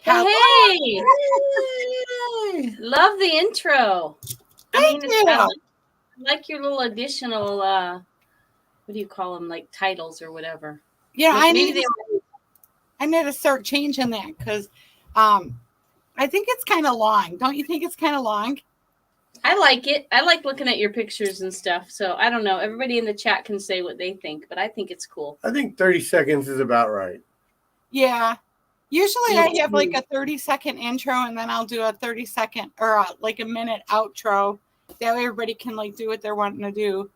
Hey, Yay! love the intro. Thank It's, you. I like your little additional, what do you call them, like titles or whatever. Yeah, Maybe I need to start changing that because I think it's kind of long. Don't you think it's kind of long? I like it. I like looking at your pictures and stuff. So I don't know. Everybody in the chat can say what they think, but I think it's cool. I think 30 seconds is about right. Yeah. Usually I Me have like too. a 30-second intro and then I'll do a 30-second or like a minute outro. That way everybody can like do what they're wanting to do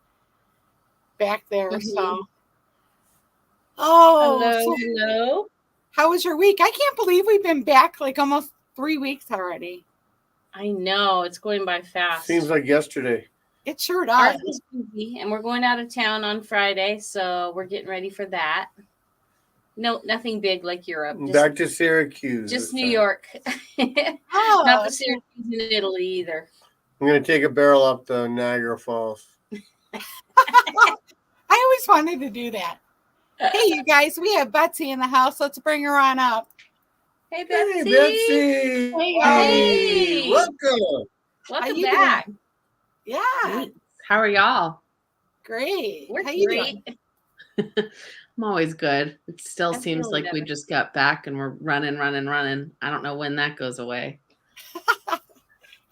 back there. Mhm. So, Hello. how was your week? I can't believe we've been back like almost 3 weeks already. I know it's going by fast. Seems like yesterday. It sure Ours does. is busy, and we're going out of town on Friday, so we're getting ready for that. No, nothing big like Europe. Back to Syracuse. Just this New time. York. Oh, Not the Syracuse in Italy either. I'm going to take a barrel up the Niagara Falls. I always wanted to do that. Hey, you guys, we have Betsy in the house. Let's bring her on up. Hey, Betsy. Hey, Betsy. Hey. Welcome. Welcome you back. doing? Yeah, How are y'all? great. We're How you great. doing? I'm always good. It still I'm seems feeling like we better. just got back and we're running. I don't know when that goes away.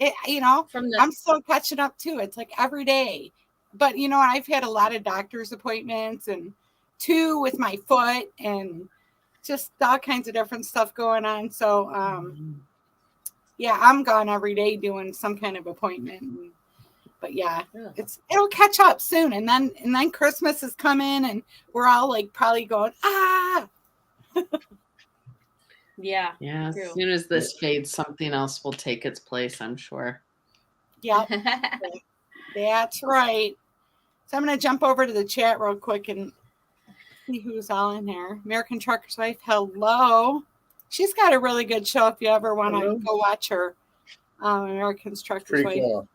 I'm still catching up too. It's like every day. But I've had a lot of doctor's appointments and 2 with my foot and just all kinds of different stuff going on. So yeah, I'm gone every day doing some kind of appointment. But yeah, it'll catch up soon. And then Christmas is coming and we're all like probably going, Yeah. Yeah, True. as soon as this fades, something else will take its place, I'm sure. Yep. That's right. So I'm going to jump over to the chat real quick and see who's all in here. American Trucker's Wife, hello. She's got a really good show if you ever want to go watch her. American Trucker's Pretty Wife. cool.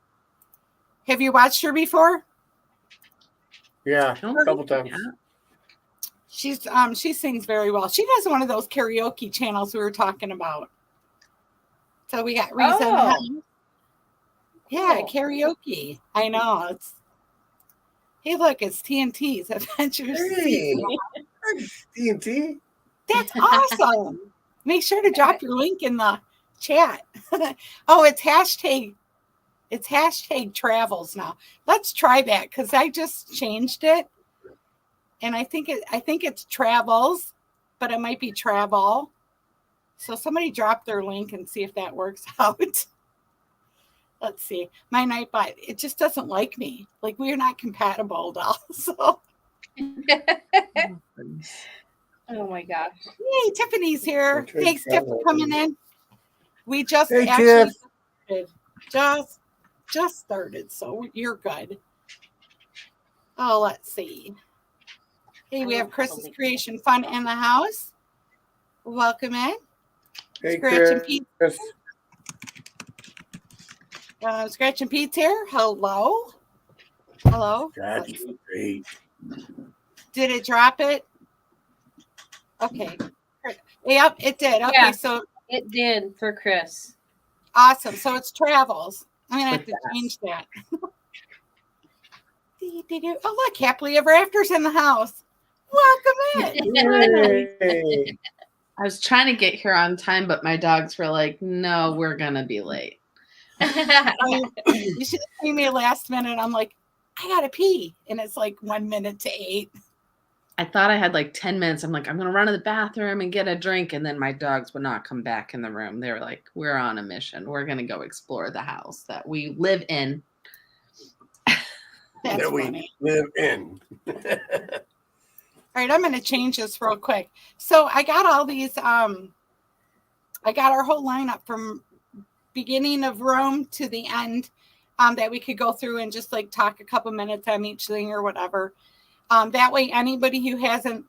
Have you watched her before? Yeah, a couple times. Yeah. She sings very well. She does one of those karaoke channels we were talking about. So we got reason. Yeah, Cool. karaoke. I know. Hey, look, it's TNT's Adventures. Hey, TNT. That's awesome. Make sure to drop your link in the chat. Oh, it's hashtag travels now. Let's try that because I just changed it. And I think it's travels, but it might be travel. So somebody drop their link and see if that works out. Let's see. My Nightbot, it just doesn't like me. Like we're not compatible at all. So Oh my gosh. yay, Tiffany's here. Thanks, Tiff, for coming in. We just Hey, actually Tiff. started. Just started, so you're good. Oh, let's see. Hey, we have Chris's Creation Fun in the house. Welcome in. Hey, Scratch and Chris. Pete. Scratch and Pete's here. Hello. Hello. That's great. Did it drop it? Okay. Yep, it did. Okay, Yeah. so It did for Chris. awesome. So it's travels. I'm gonna have to change that. Oh, look, Happily Ever After's in the house. Welcome in. Yay. I was trying to get here on time, but my dogs were like, no, we're going to be late. You should have seen me last minute. I'm like, I gotta pee. And it's like 1 minute to 8. I thought I had like 10 minutes. I'm like, I'm going to run to the bathroom and get a drink. And then my dogs would not come back in the room. They were like, we're on a mission. We're going to go explore the house that we live in. That's that we funny. live in. All right, I'm going to change this real quick. So I got all these, I got our whole lineup from beginning of Rome to the end that we could go through and just like talk a couple minutes on each thing or whatever. That way, anybody who hasn't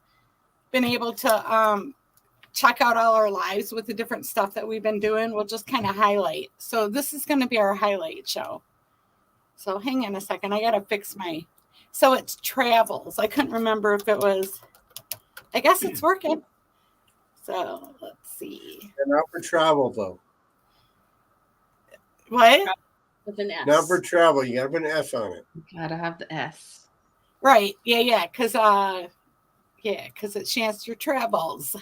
been able to check out all our lives with the different stuff that we've been doing, we'll just kind of highlight. So this is going to be our highlight show. So hang on a second. I got to fix so it's travels. I couldn't remember if it was, I guess it's working. So let's see. And not for travel though. What? With an S. Not for travel. You gotta put an S on it. Gotta have the S. Right. Yeah. Because it's Chance Your Travels.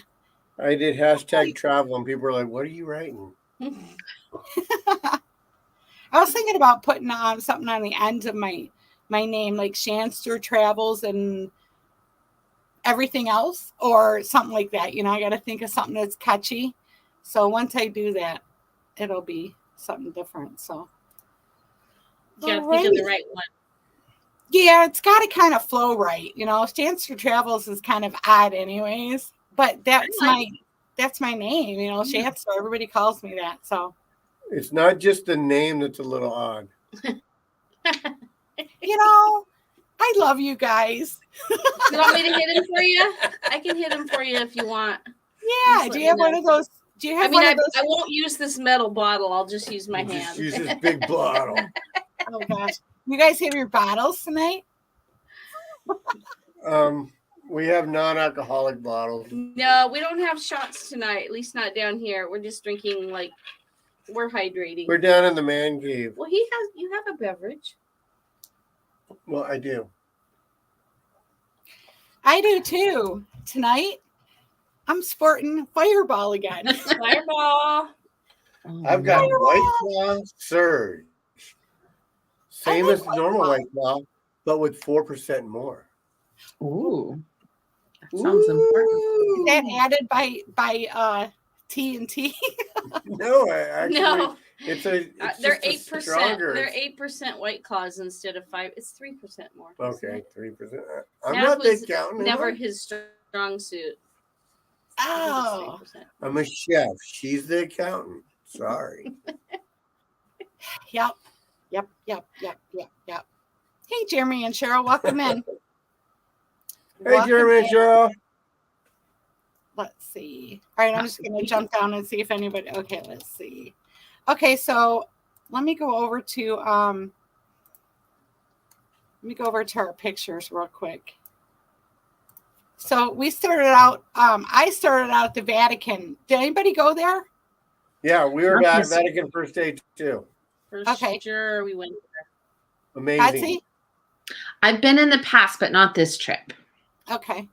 I did hashtag travel, and people were like, "What are you writing?" I was thinking about putting something on the end of my name, like Shanster Travels and everything else, or something like that. You know, I got to think of something that's catchy. So once I do that, it'll be something different. So You gotta think of the right one. yeah, it's got to kind of flow right. You know, Shanster Travels is kind of odd, anyways. But that's my name. You know, Shanster. Everybody calls me that. So It's not just the name that's a little odd. you know, I love you guys. You want me to hit him for you? I can hit him for you if you want. Yeah. Just Do let you have me one know. of those? Do you have I mean, one I of those? won't use this metal bottle. I'll just use my Just hand. use this big bottle. Oh gosh, you guys have your bottles tonight? We have non-alcoholic bottles. No, we don't have shots tonight. At least not down here. We're just drinking like we're hydrating. We're down in the man cave. Well, you have a beverage. Well, I do. I do too. Tonight, I'm sporting Fireball again. Fireball. I've got Fireball. White Claw Surge. Same like as the White normal Claw. White Claw, but with 4% more. Ooh. That sounds important. Ooh. That added by TNT. No, actually, No, it's a. It's they're just a 8%. stronger. They're 8% White Claws instead of 5. It's 3% more. isn't Okay, it? 3%. I'm That not was big counting. am Never I? his strong suit. Oh, I'm a chef. She's the accountant. Sorry. yep. Hey, Jeremy and Cheryl, welcome in. Hey, Welcome Jeremy and in. Cheryl. Let's see. All right, I'm just going to jump down and see if anybody. Okay, let's see. Okay, so let me go over to our pictures real quick. So we started out. I started out at the Vatican. Did anybody go there? Yeah, we were Not back this- Vatican first day too. For Okay. sure, we went. Amazing. Patsy? I've been in the past, but not this trip. Okay.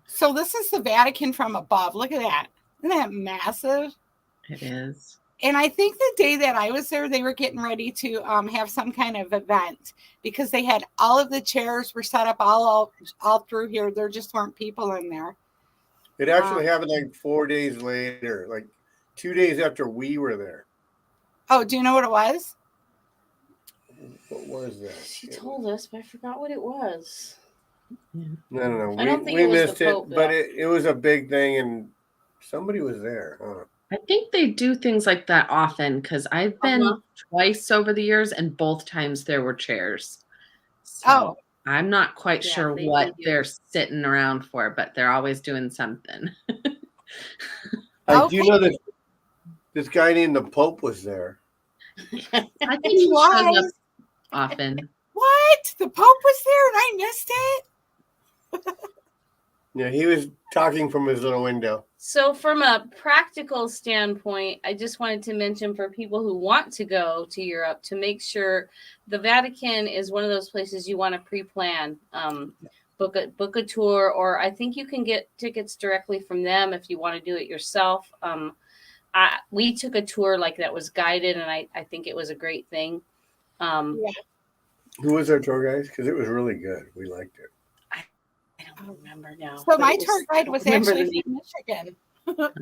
So this is the Vatican from above. Look at that. Isn't that massive? It is. And I think the day that I was there, they were getting ready to have some kind of event because they had all of the chairs were set up all through here. There just weren't people in there. It actually happened like 4 days later, like 2 days after we were there. Oh, do you know what it was? What was that? She told us, but I forgot what it was. No. I don't think we it was the missed Pope, it, but though. it was a big thing, and somebody was there. Huh? I think they do things like that often because I've been Uh-huh. twice over the years, and both times there were chairs. So Oh. I'm not quite Yeah, sure they what do. they're sitting around for, but they're always doing something. I Okay. do know that this guy named the Pope was there. I think He he shows up was. often. What? The Pope was there and I missed it? Yeah, he was talking from his little window. So, from a practical standpoint, I just wanted to mention for people who want to go to Europe to make sure the Vatican is one of those places you want to pre-plan. Book a tour, or I think you can get tickets directly from them if you want to do it yourself. We took a tour like that was guided, and I think it was a great thing. Who was our tour guide? Because it was really good. We liked it. I don't remember now. So but my it tour guide was remember actually the from Michigan.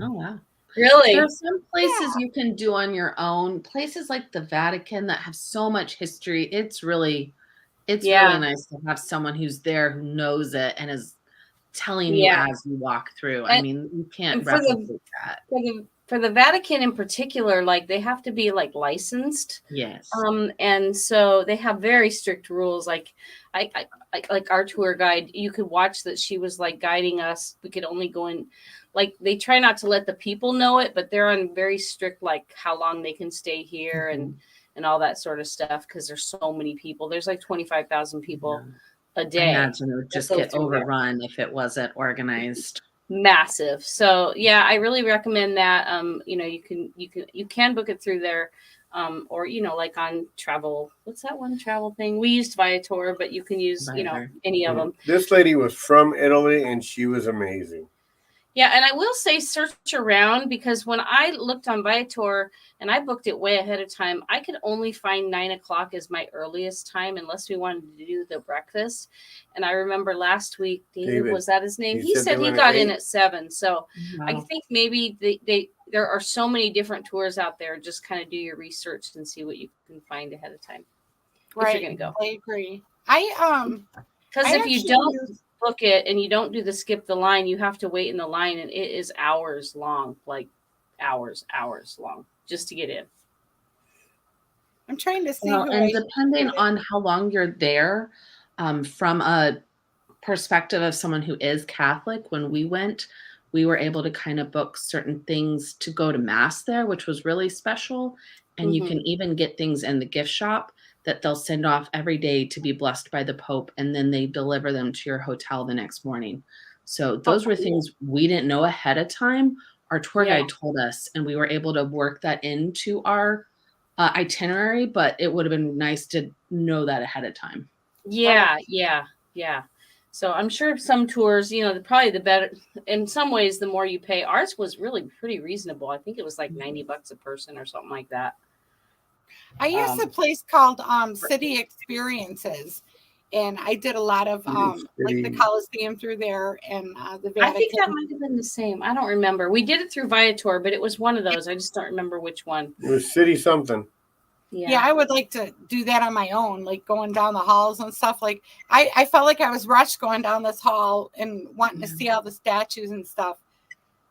Oh, wow. Really? There are some places you can do on your own. Places like the Vatican that have so much history. It's really nice to have someone who's there who knows it and is telling you Yeah. as you walk through. I And- mean, you can't and for the- replicate that. For the Vatican in particular, like they have to be like licensed. Yes. And so they have very strict rules. Like like our tour guide, you could watch that she was like guiding us. We could only go in, like they try not to let the people know it, but they're on very strict, like how long they can stay here and all that sort of stuff. Cause there's so many people. There's like 25,000 people a I day. imagine it would just go get through there. overrun if it wasn't organized. massive. So yeah, I really recommend that. You can book it through there. Or like on travel, what's that one travel thing? We used Viator, but you can use, Viator. any of them. This lady was from Italy and she was amazing. Yeah, and I will say search around, because when I looked on Viator and I booked it way ahead of time, I could only find 9 o'clock as my earliest time unless we wanted to do the breakfast. And I remember last week, David, was that his name? He said he got in at 7. So I think maybe there are so many different tours out there. Just kind of do your research and see what you can find ahead of time. Right. If you're gonna go. I agree. Because if you don't book it and you don't do the skip the line, you have to wait in the line, and it is hours long, like hours long, just to get in. I'm trying to see. And depending on how long you're there, from a perspective of someone who is Catholic, when we went, we were able to kind of book certain things to go to mass there, which was really special. And you can even get things in the gift shop that they'll send off every day to be blessed by the Pope, and then they deliver them to your hotel the next morning. So those were things we didn't know ahead of time. Our tour guide told us, and we were able to work that into our itinerary, but it would have been nice to know that ahead of time. Yeah. So I'm sure some tours, probably the better, in some ways, the more you pay. Ours was really pretty reasonable. I think it was like $90 a person or something like that. I used a place called City Experiences, and I did a lot of like the Coliseum through there and the Vatican. I think that might have been the same. I don't remember. We did it through Viator, but it was one of those. I just don't remember which one. It was City something. Yeah, I would like to do that on my own, like going down the halls and stuff. Like I felt like I was rushed going down this hall and wanting to see all the statues and stuff.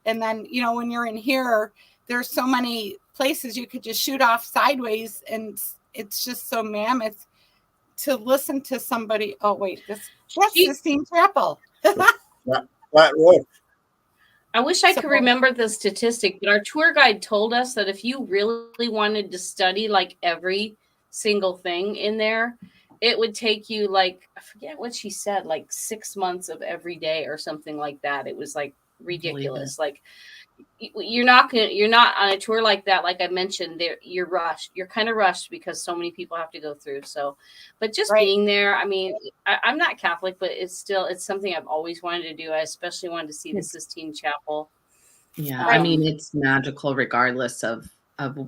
And then, when you're in here, there's so many places you could just shoot off sideways, and it's just so mammoth to listen to somebody. Oh wait, that's Sistine Chapel. Flat roof. I wish I could remember the statistic, but our tour guide told us that if you really wanted to study like every single thing in there, it would take you I forget what she said, like 6 months of every day or something like that. It was like ridiculous. Like you're not on a tour like that. Like I mentioned, you're rushed. You're kind of rushed because so many people have to go through. So, but just being there, I mean, I'm not Catholic, but it's something I've always wanted to do. I especially wanted to see the Sistine Chapel. Yeah. I mean, it's magical regardless of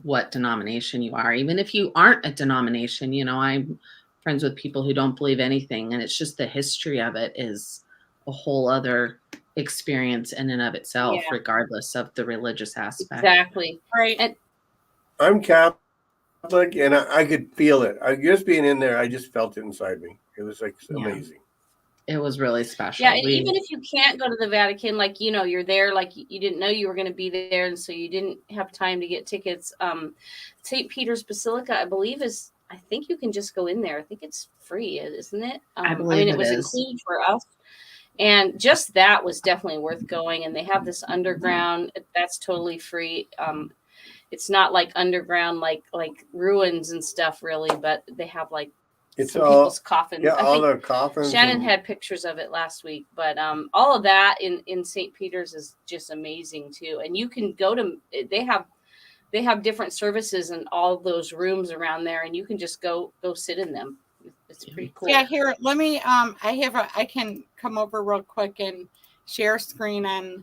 what denomination you are. Even if you aren't a denomination, I'm friends with people who don't believe anything, and it's just the history of it is a whole other experience in and of itself, regardless of the religious aspect. Exactly. Right. And I'm Catholic, and I could feel it. Just being in there, I just felt it inside me. It was amazing. It was really special. Yeah, and even if you can't go to the Vatican, you're there, you didn't know you were going to be there, and so you didn't have time to get tickets. St. Peter's Basilica, I believe, I think you can just go in there. I think it's free, isn't it? I believe it was included for us. And just that was definitely worth going. And they have this underground that's totally free. It's not like underground, like ruins and stuff, really, but they have it's some people's coffins. Yeah, all their coffins. Shannon had pictures of it last week, but all of that in St. Peter's is just amazing too. And you can go to they have different services in all those rooms around there, and you can just go sit in them. It's pretty cool. Yeah, here, let me I can come over real quick and share screen on,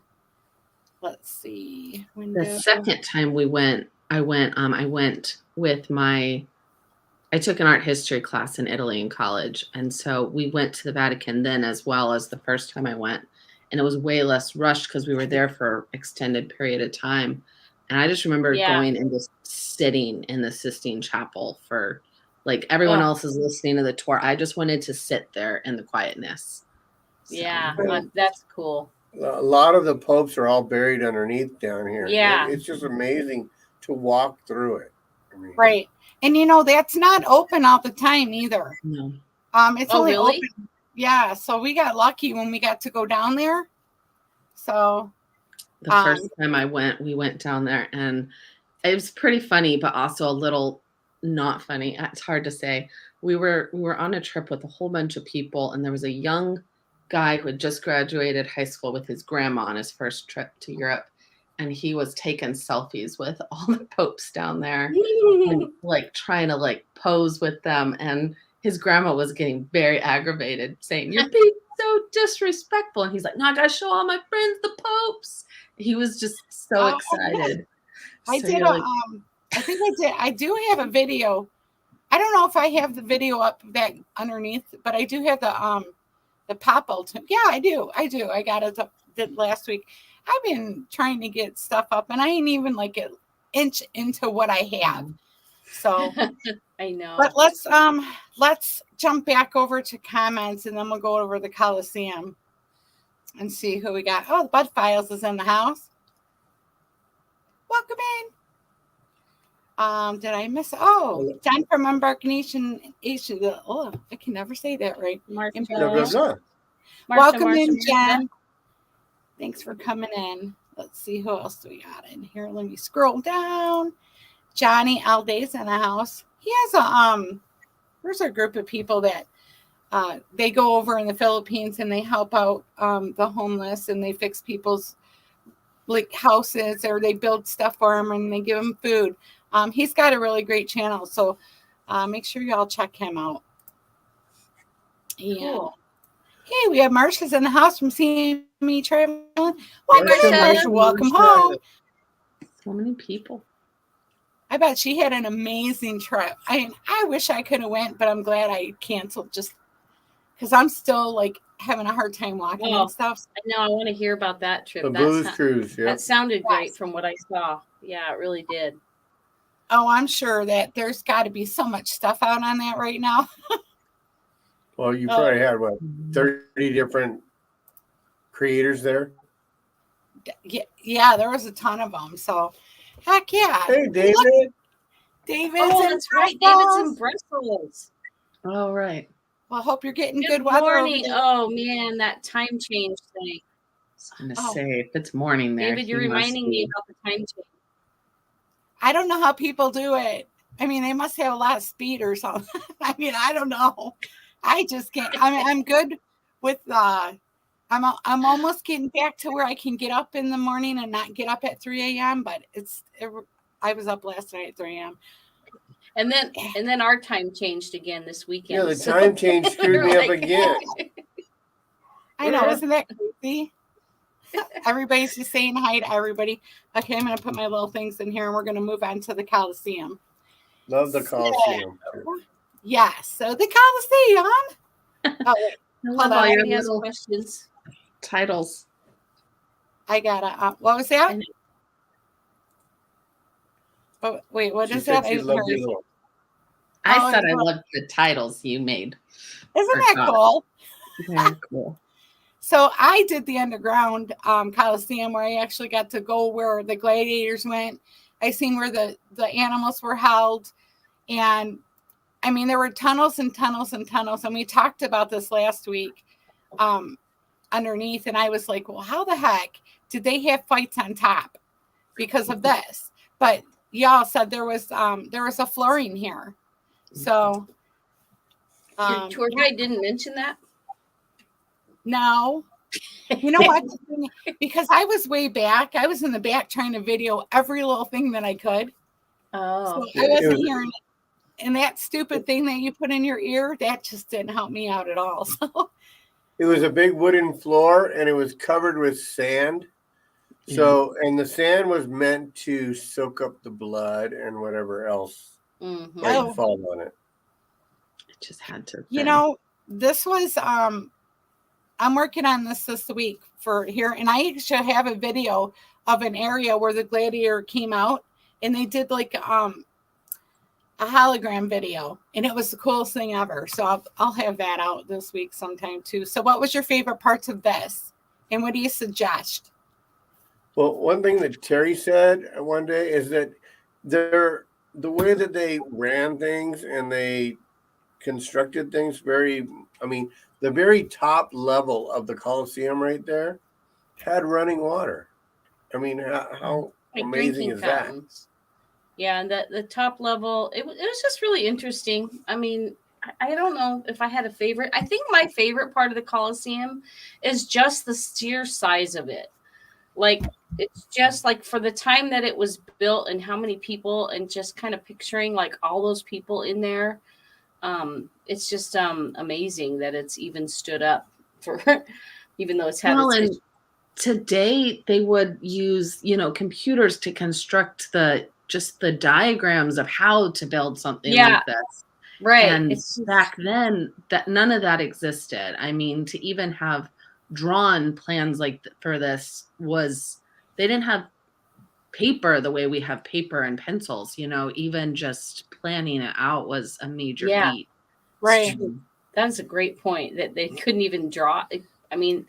let's see. The second time we went, I went with I took an art history class in Italy in college. And so we went to the Vatican then as well as the first time I went. And it was way less rushed because we were there for an extended period of time. And I just remember going and just sitting in the Sistine Chapel for everyone else is listening to the tour. I just wanted to sit there in the quietness. So. Yeah, that's cool. A lot of the popes are all buried underneath down here. Yeah. It's just amazing to walk through it. Right. And that's not open all the time either. No. It's only open. Yeah. So we got lucky when we got to go down there. So the first time we went down there, and it was pretty funny, but also a little not funny. It's hard to say. We were on a trip with a whole bunch of people, and there was a young guy who had just graduated high school with his grandma on his first trip to Europe. And he was taking selfies with all the popes down there and like trying to like pose with them. And his grandma was getting very aggravated, saying, "You're being so disrespectful." And he's like, "No, I gotta show all my friends the popes." He was just so Oh, excited. I So did you're like, I think I did. I do have a video. I don't know if I have the video up that underneath, but I do have the pop ultimate. Yeah, I do. I got it up did last week. I've been trying to get stuff up, and I ain't even like an inch into what I have. So, I know. but let's jump back over to comments, and then we'll go over the Coliseum and see who we got. Oh, the Bud Files is in the house. Welcome in. Did I miss? Oh, John from Embarkation Asia. Oh, I can never say that right. Marsha, Blah, blah, blah. Welcome in, Marsha. Jen. Thanks for coming in. Let's see who else do we got in here. Let me scroll down. Johnny Alday's in the house. He has there's a group of people that they go over in the Philippines and they help out the homeless, and they fix people's like houses, or they build stuff for them and they give them food. He's got a really great channel, so make sure y'all check him out. Yeah. Cool. Hey, we have Marsha's in the house from seeing me traveling. Welcome, Marsha. Marsha. Welcome home. so many people. I bet she had an amazing trip. I wish I could have went, but I'm glad I canceled just because I'm still like having a hard time walking Oh. and stuff. I know. I want to hear about that trip. The That booze sou- cruise. Yeah. That sounded great Yes. from what I saw. Yeah, it really did. Oh, I'm sure that there's got to be so much stuff out on that right now. Well, you probably had what 30 different creators there. Yeah, there was a ton of them. So, heck yeah. Hey, David. Look, David's Oh, in that's right. Brussels. David's in Brussels. Oh, right. Well, hope you're getting Good good weather. over morning. there. Oh man, that time change thing. I was gonna Oh. say if it's morning there. David, you're he must reminding me be- about the time change. I don't know how people do it. I mean, they must have a lot of speed or something. I mean, I don't know. I just can't. I mean, I'm good with I'm almost getting back to where I can get up in the morning and not get up at 3 a.m. But I was up last night at 3 a.m. And then our time changed again this weekend. Yeah, the so time change screwed we're me up like- again. I know, Yeah. isn't that crazy? Everybody's just saying hi to everybody. Okay, I'm going to put my little things in here, and we're going to move on to the Coliseum. Love the Coliseum. Yes, so the Coliseum. Oh, wait, I Hold love on, all your Everybody has little questions. titles. I got to. What was that? Oh, wait, what She is said that? she I loved heard your you. little. I Oh, said I yeah. loved the titles you made. Isn't or that not. cool? Very cool. So I did the underground Coliseum, where I actually got to go where the gladiators went. I seen where the animals were held. And I mean, there were tunnels and tunnels and tunnels. And we talked about this last week underneath. And I was like, well, how the heck did they have fights on top because of this? But y'all said there was a flooring here. So Your tour guide didn't mention that. no. You know what? Because I was way back. I was in the back trying to video every little thing that I could. Oh, So I wasn't hearing it. And that stupid thing that you put in your ear, that just didn't help me out at all. So It was a big wooden floor and it was covered with sand. So, and the sand was meant to soak up the blood and whatever else mhm. might Oh. fall on it. It just had to. you know, this was I'm working on this week for here, and I actually have a video of an area where the gladiator came out, and they did like a hologram video, and it was the coolest thing ever. So I'll have that out this week sometime too. So what was your favorite parts of this, and what do you suggest? Well, one thing that Terry said one day is that the way that they ran things and they constructed things the very top level of the Coliseum right there had running water. I mean, how Like amazing drinking is that? fountains. Yeah, and the top level, it was just really interesting. I mean, I don't know if I had a favorite. I think my favorite part of the Coliseum is just the sheer size of it. Like, it's just like for the time that it was built and how many people, and just kind of picturing like all those people in there. It's just amazing that it's even stood up for, even though it's had Well, its and today they would use, computers to construct the diagrams of how to build something Yeah. like this. right. And It's just, back then, that none of that existed. I mean, to even have drawn plans for this was, they didn't have paper the way we have paper and pencils. Even just planning it out was a major Yeah. feat. Right. that's a great point that they couldn't even draw. I mean,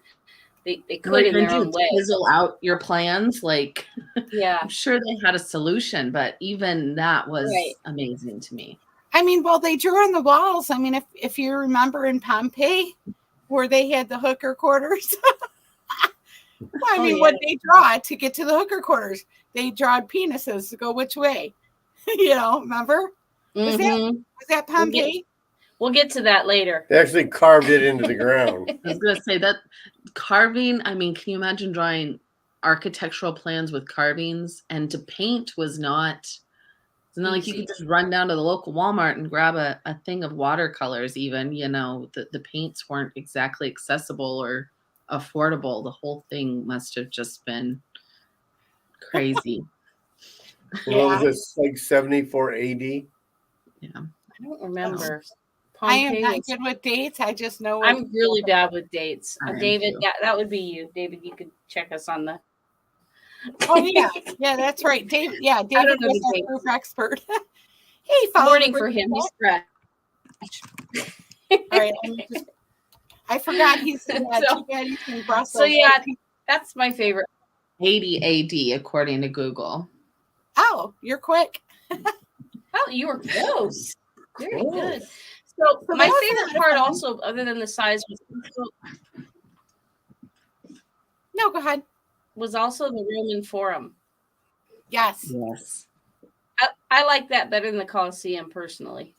they Or could in even their own way. chisel out your plans. Like, Yeah. I'm sure they had a solution, but even that was Right. amazing to me. I mean, well, they drew on the walls. I mean, if you remember in Pompeii, where they had the hooker quarters. I mean, what they draw to get to the hooker quarters? They draw penises to go which way? Remember? Was that Pompeii? We'll get to that later. They actually carved it into the ground. I was going to say that carving, I mean, can you imagine drawing architectural plans with carvings? And to paint was not, it's not like you could just run down to the local Walmart and grab a thing of watercolors even, the paints weren't exactly accessible or affordable. The whole thing must have just been crazy. What was this, like 74 AD? Yeah. I don't remember. I am Pompeii not was- good with dates. I just know. I'm really bad with dates. I am David, too. that would be you. David, you could check us on the. Oh yeah, yeah, that's right. David, yeah, David don't know was the our dates. proof expert. Hey, follow Morning the for him. He's ritual. fresh. All right, I forgot he's in he's in Brussels. So yeah, that's my favorite. 80 AD, according to Google. Oh, you're quick. Oh, you were close. Very Cool. good. So So my that was favorite kind of part, fun. also, other than the size, No, go ahead. was also the Roman Forum. Yes. Yes. I like that better than the Colosseum personally.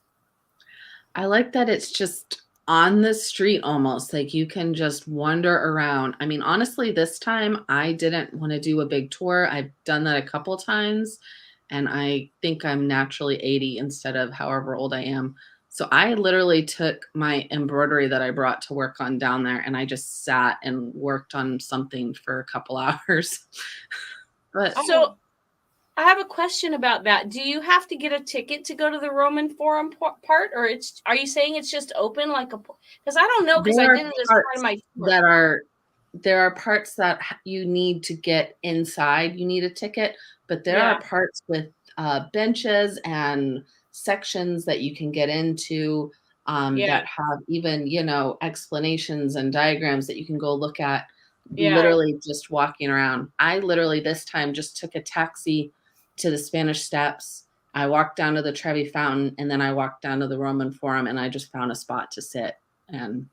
I like that it's just on the street almost. Like you can just wander around. I mean, honestly, this time I didn't want to do a big tour. I've done that a couple times, and I think I'm naturally 80 instead of however old I am. So I literally took my embroidery that I brought to work on down there, and I just sat and worked on something for a couple hours. But So I have a question about that. Do you have to get a ticket to go to the Roman Forum part, or are you saying it's just open like a? Because I don't know, because I There are did it as part of my tour. there are parts that you need to get inside. You need a ticket, but there Yeah. are parts with benches and sections that you can get into that have even, explanations and diagrams that you can go look at. Yeah. Literally just walking around. I literally this time just took a taxi to the Spanish Steps. I walked down to the Trevi Fountain, and then I walked down to the Roman Forum, and I just found a spot to sit. And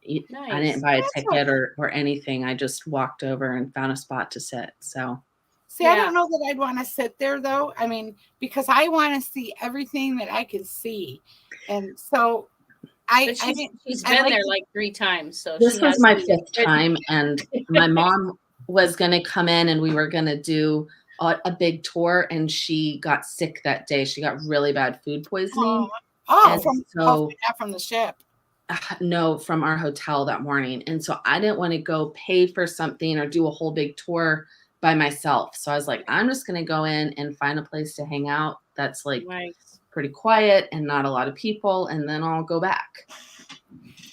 I Nice. didn't buy a That's ticket or anything. I just walked over and found a spot to sit. So See, I Yeah. don't know that I'd want to sit there though. I mean, because I want to see everything that I can see, and so But I didn't. she's I been like there to- like 3 times. So this she was has my seen it. 5th time, and my mom was going to come in, and we were going to do a big tour, and she got sick that day. She got really bad food poisoning. And Hopefully not from the ship. No, from our hotel that morning. And so I didn't want to go pay for something or do a whole big tour by myself. So I was like, I'm just going to go in and find a place to hang out that's like Nice. pretty quiet and not a lot of people, and then I'll go back.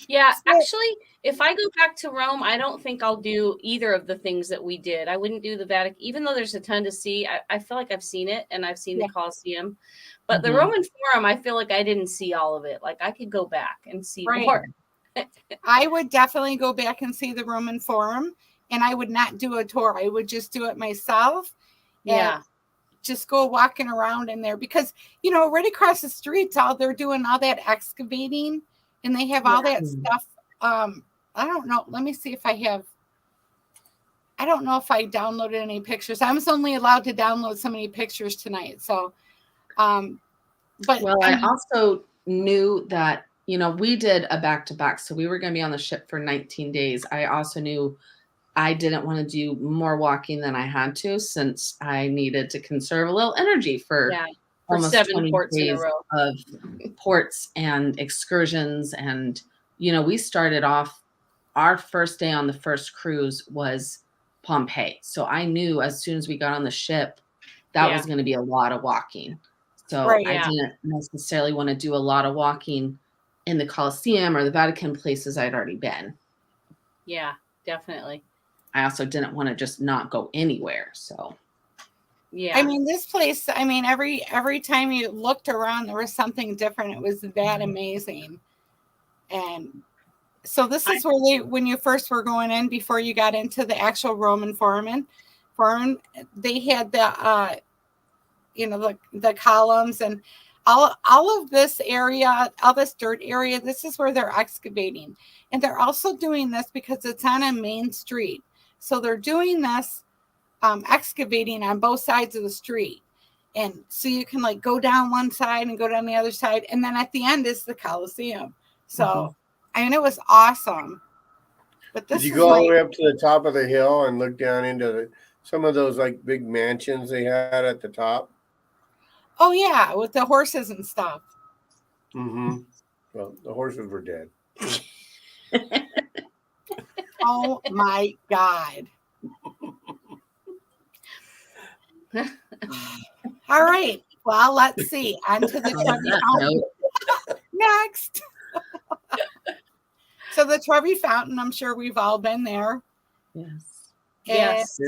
Yeah, So- actually, if I go back to Rome, I don't think I'll do either of the things that we did. I wouldn't do the Vatican, even though there's a ton to see. I feel like I've seen it, and I've seen Yeah. the Colosseum. But the Mhm. Roman Forum, I feel like I didn't see all of it. Like I could go back and see Right. more. I would definitely go back and see the Roman Forum, and I would not do a tour. I would just do it myself. and Yeah. just go walking around in there because right across the streets, they're doing all that excavating, and they have all that stuff. I don't know. Let me see if I have. I don't know if I downloaded any pictures. I was only allowed to download so many pictures tonight. So, but Well, I also knew that we did a back-to-back, so we were going to be on the ship for 19 days. I also knew I didn't want to do more walking than I had to, since I needed to conserve a little energy for almost 7 20 ports in a days row. of ports and excursions. And, we started off, our first day on the first cruise was Pompeii. So I knew as soon as we got on the ship, that was going to be a lot of walking. So Right. I didn't necessarily want to do a lot of walking in the Colosseum or the Vatican, places I'd already been. Yeah, definitely. I also didn't want to just not go anywhere. So yeah, I mean, this place, I mean, every time you looked around, there was something different. It was that amazing. And so this is where when you first were going in, before you got into the actual Roman Forum, they had the, the columns and all of this area, all this dirt area. This is where they're excavating. And they're also doing this because it's on a main street. So they're doing this excavating on both sides of the street. And so you can like go down one side and go down the other side. And then at the end is the Colosseum. So, I mean, it was awesome. But this Did you go all the way up to the top of the hill and look down into some of those like big mansions they had at the top? Oh, yeah, with the horses and stuff. Mm-hmm. Well, the horses were dead. Oh, my God. All right. Well, let's see. On to the Trevi Fountain. Next. So the Trevi Fountain, I'm sure we've all been there. Yes. Yes.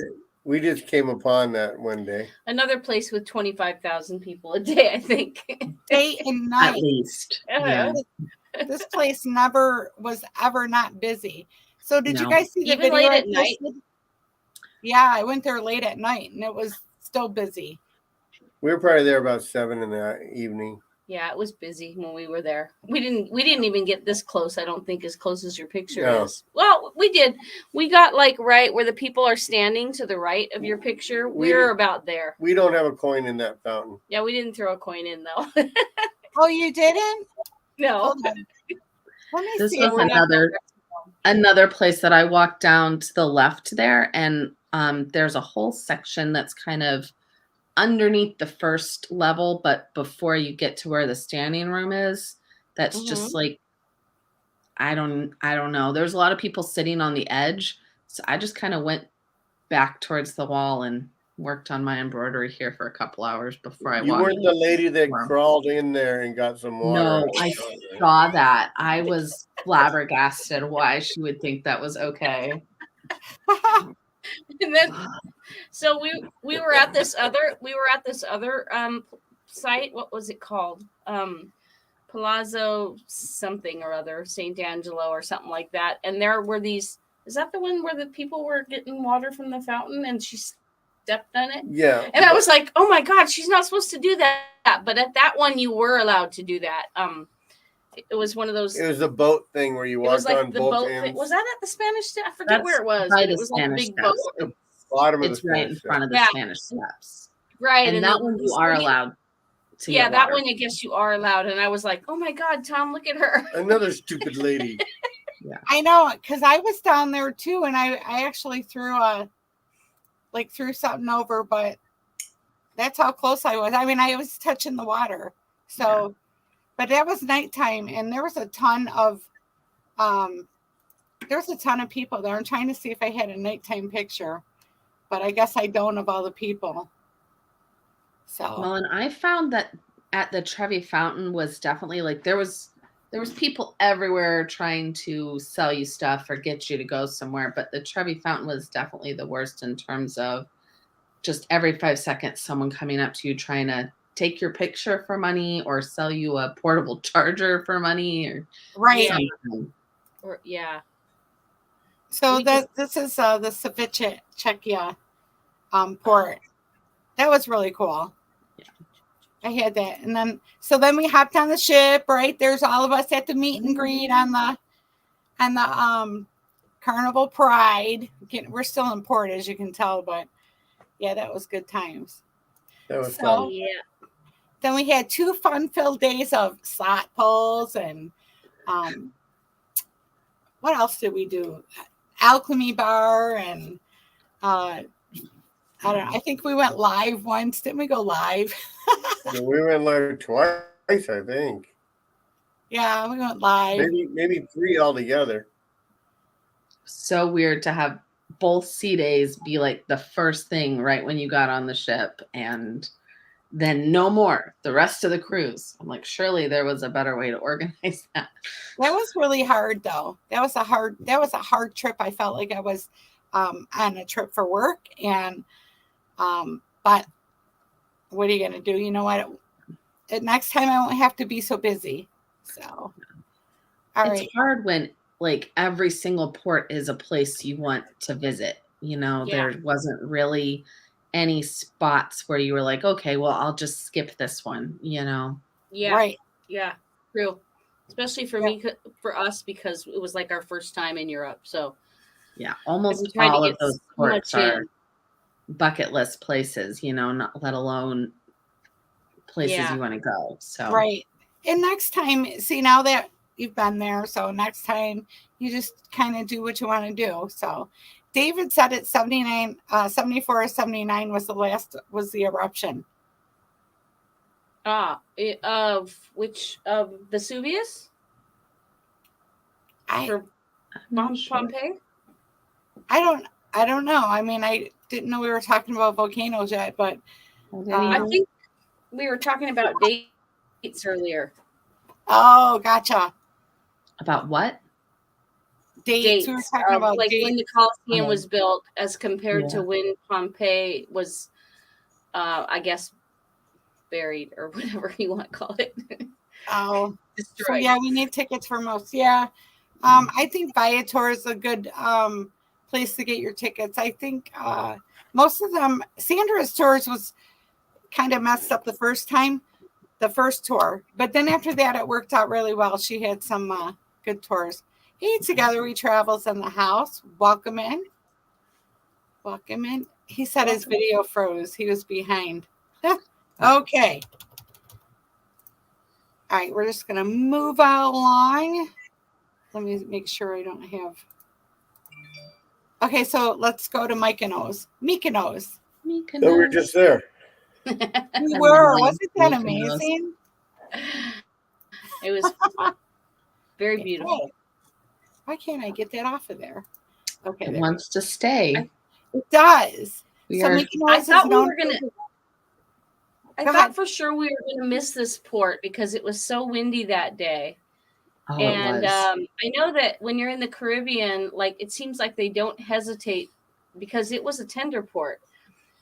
We just came upon that one day. Another place with 25,000 people a day, I think. Day and night. At least. Yeah. This place never was ever not busy. So did you guys see the Even video? late at night? Yeah, I went there late at night and it was still busy. We were probably there about 7 in the evening. Yeah, it was busy when we were there. We didn't even get this close, I don't think, as close as your picture is. Well, we did. We got like right where the people are standing to the right of your picture. We're about there. We don't have a coin in that fountain. Yeah, we didn't throw a coin in though. Oh, you didn't? No. Let me This see. was another place that I walked down to the left there, and there's a whole section that's kind of underneath the first level, but before you get to where the standing room is, that's just like, I don't know. There's a lot of people sitting on the edge. So I just kind of went back towards the wall and worked on my embroidery here for a couple hours before I walked. You weren't the lady that crawled in there and got some water. No, I saw that. I was flabbergasted why she would think that was okay. And then, so we were at this other site. What was it called? Palazzo something or other, St. Angelo or something like that. And there were these. Is that the one where the people were getting water from the fountain and she stepped on it? Yeah. And I was like, oh my God, she's not supposed to do that. But at that one, you were allowed to do that. It was one of those. It was a boat thing where you walked on both ends. Was that at the Spanish Steps? I forget where it was. By it the was Spanish like a big Steps. boat. Bottom of It's the right in front of the Spanish Steps. Right. And that one you are allowed to get that water. one I guess you are allowed. And I was like, oh my God, Tom, look at her. Another stupid lady. Yeah. I know, because I was down there too, and I actually threw something over, but that's how close I was. I mean, I was touching the water. So, but that was nighttime, and there was a ton of people there. I'm trying to see if I had a nighttime picture, but I guess I don't of all the people. So Well, and I found that at the Trevi Fountain was definitely like there was people everywhere trying to sell you stuff or get you to go somewhere, but the Trevi Fountain was definitely the worst in terms of just every 5 seconds someone coming up to you trying to take your picture for money or sell you a portable charger for money or something. So this is the Ceviche Czechia port. That was really cool. Yeah. I had that. And then we hopped on the ship, right? There's all of us at the meet and greet on the Carnival Pride. We're still in port, as you can tell, but yeah, that was good times. That was fun. Yeah. Then we had 2 fun-filled days of slot pulls and Um, what else did we do? Alchemy Bar and I don't know. I think we went live once. Didn't we go live? We went live twice, I think. Yeah, we went live. Maybe 3 altogether. So weird to have both sea days be like the first thing right when you got on the ship, and then no more the rest of the cruise. I'm like, surely there was a better way to organize that. That was really hard, though. That was a hard trip. I felt like I was on a trip for work, and but what are you gonna do? You know what? Next time I won't have to be so busy. So, all It's right. hard when like every single port is a place you want to visit. Yeah. There wasn't really any spots where you were like, okay, well, I'll just skip this one, Yeah. Right. Yeah. True. Especially for me, for us, because it was like our first time in Europe. So Yeah, almost we tried to all get of those so ports much are in. bucket list places, not let alone places Yeah. you want to go. So Right. And next time, see, now that you've been there, so next time you just kind of do what you want to do. So David said at 79, 74 or 79 was the eruption. Of which of Vesuvius I or Pompeii? I don't know. I mean, I didn't know we were talking about volcanoes yet, but I think we were talking about dates earlier. oh, gotcha. About what? Dates. We were talking about like dates. when the Colosseum was built as compared Yeah. to when Pompeii was, I guess, buried or whatever you want to call it. Oh, Destroyed. so yeah, we need tickets for most. Yeah. I think Viator is a good place to get your tickets. I think most of them, Sandra's tours was kind of messed up the first tour. But then after that, it worked out really well. She had some good tours. Hey, Together We Travels in the house. Welcome in. Welcome in. He said his video froze. He was behind. Okay. All right, we're just going to move along. Let me make sure I don't have. Okay, so let's go to Mykonos. Mykonos. So we're just there. We were. Wasn't that amazing? It was very beautiful. Why can't I get that off of there? Okay. It wants to stay. It does. We So are, Mykonos I thought is we known were gonna. I Go thought ahead. for sure we were going to miss this port because it was so windy that day. oh, And it was. I know that when you're in the Caribbean, like it seems like they don't hesitate because it was a tender port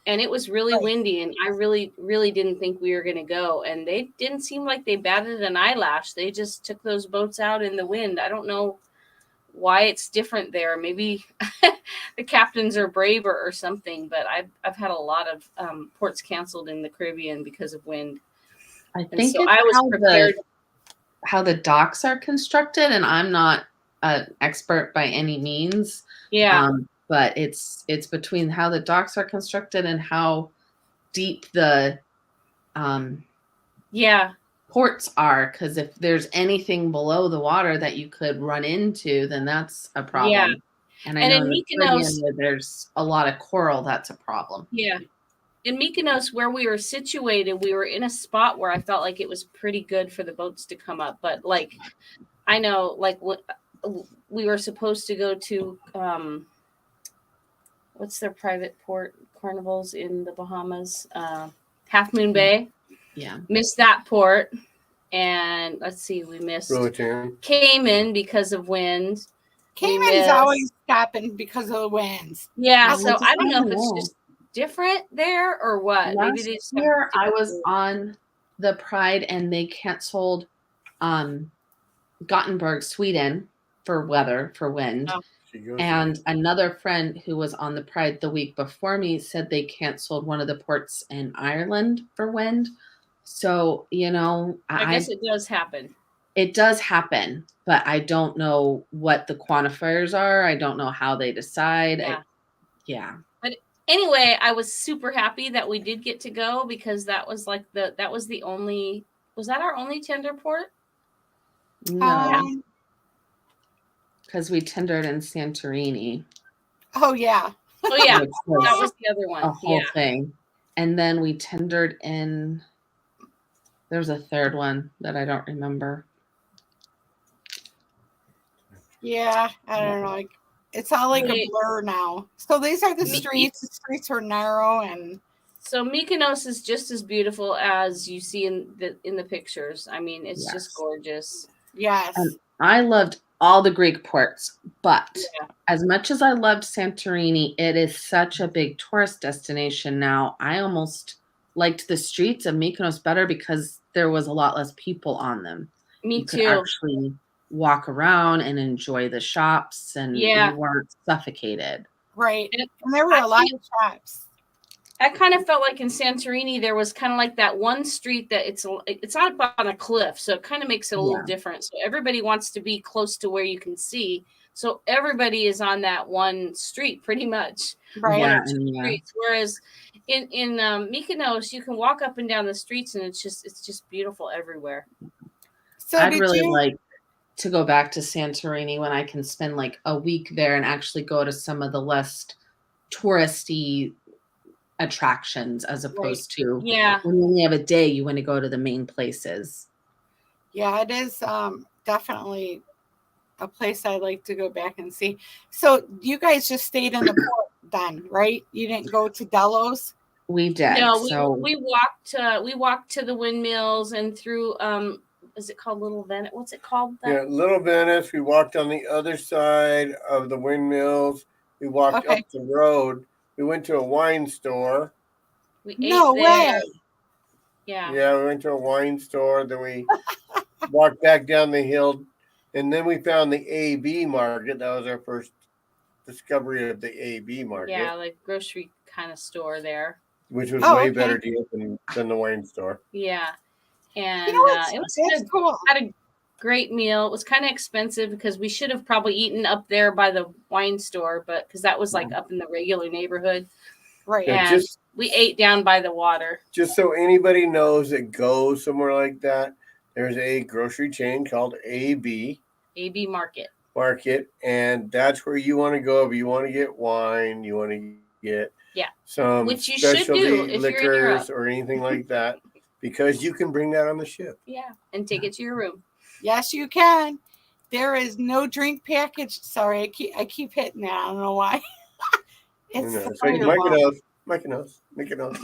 and it was really windy. And I really, really didn't think we were going to go. And they didn't seem like they batted an eyelash. They just took those boats out in the wind. I don't know why it's different there. Maybe the captains are braver or something, but I've had a lot of ports canceled in the Caribbean because of wind. I And think so it's I was prepared. how the docks are constructed, and I'm not an expert by any means. Yeah. But it's between how the docks are constructed and how deep the Yeah. ports are, because if there's anything below the water that you could run into, then that's a problem. Yeah. And I And know in in the Mykonos- Caribbean where there's a lot of coral, that's a problem. Yeah. In Mykonos, where we were situated, we were in a spot where I felt like it was pretty good for the boats to come up. But like, I know, like we were supposed to go to, what's their private port carnivals in the Bahamas? Half Moon Bay. Yeah. Missed that port. And let's see, we missed Roatan. Cayman because of wind. Cayman's always stopping because of the winds. Yeah, I so just I don't know if don't it's know. just different there or what. Maybe they just have Year I different was rules. on the Pride and they canceled Gothenburg, Sweden for weather, for wind. Oh. And another friend who was on the Pride the week before me said they canceled one of the ports in Ireland for wind. So, I guess it does happen. It does happen, but I don't know what the quantifiers are. I don't know how they decide. Yeah. But anyway, I was super happy that we did get to go because that was like was that our only tender port? No, because we tendered in Santorini, Oh yeah. Oh yeah, which that was was the other one. a whole Yeah. thing. And then we tendered in, there's a third one that I don't remember. Yeah, I don't know. Like, it's all like a Okay. blur now. So these are the Me- streets. The streets are narrow and So Mykonos is just as beautiful as you see in the pictures. I mean, it's Yes. just gorgeous. yes. I loved all the Greek ports, but Yeah. as much as I loved Santorini, it is such a big tourist destination now. I almost liked the streets of Mykonos better because there was a lot less people on them. Me You could too. actually walk around and enjoy the shops, and Yeah. you weren't suffocated. Right. And And there were a lot of shops. I kind of felt like in Santorini there was kind of like that one street that it's up on a cliff, so it kind of makes it a little different. So everybody wants to be close to where you can see. So everybody is on that one street pretty much. Right. One Yeah, or two and yeah. streets. Whereas in Mykonos, you can walk up and down the streets and it's just beautiful everywhere. So I'd did really you like to go back to Santorini when I can spend like a week there and actually go to some of the less touristy attractions as opposed to Yeah. when you only have a day, you want to go to the main places. Yeah, it is definitely a place I'd like to go back and see. So you guys just stayed in the port then, right? You didn't go to Delos? We did. No, so we walked to the windmills and through is it called Little Venice? What's it called? Yeah, Little Venice. We walked on the other side of the windmills. We walked Okay. up the road. We went to a wine store. We No ate there. way. Yeah. Yeah, we went to a wine store. Then we walked back down the hill, and then we found the AB Market. That was our first discovery of the AB Market, Yeah, like grocery kind of store there. which was Oh, way okay. better deal than the wine store. Yeah. And You know what? it was That's good. cool. Had a great meal. It was kind of expensive because we should have probably eaten up there by the wine store, but because that was like up in the regular neighborhood. Right. Yeah, And we ate down by the water. Just so anybody knows that goes somewhere like that, there's a grocery chain called AB AB Market. Market, and that's where you want to go if you want to get wine, you want to get some Which you should do specialty if you're in liquors Europe. or anything like that, because you can bring that on the ship. Yeah. And take it to your room. Yes, you can. There is no drink package. Sorry, I keep hitting that. I don't know why. It's You know, the so you firewall. Mykonos. Mykonos.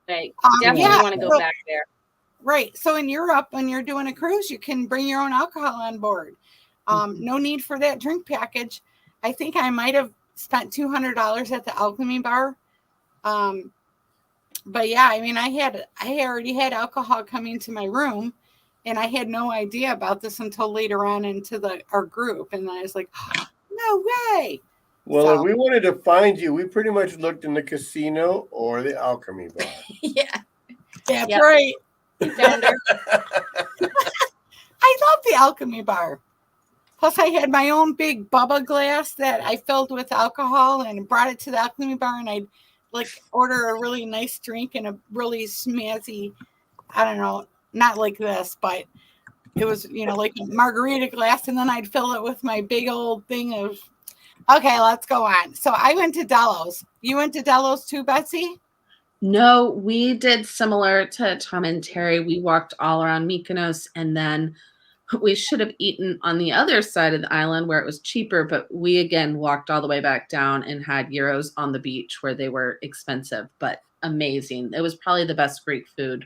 Anyway, definitely yeah, want to go so- back there. Right. So in Europe, when you're doing a cruise, you can bring your own alcohol on board. No need for that drink package. I think I might have spent $200 at the Alchemy bar. But yeah, I mean, I already had alcohol coming to my room, and I had no idea about this until later on into our group, and I was like, no way. Well, So- if we wanted to find you, we pretty much looked in the casino or the Alchemy bar. Yeah. That's Yep. right. Down there. I love the Alchemy bar. Plus, I had my own big Bubba glass that I filled with alcohol and brought it to the Alchemy bar, and I'd like order a really nice drink and a really snazzy, I don't know, not like this, but it was, like a margarita glass, and then I'd fill it with my big old thing of, okay, let's go on. So I went to Delos. You went to Delos too, Betsy? No, we did similar to Tom and Terry. We walked all around Mykonos, and then we should have eaten on the other side of the island where it was cheaper, but we again walked all the way back down and had gyros on the beach where they were expensive, but amazing. It was probably the best Greek food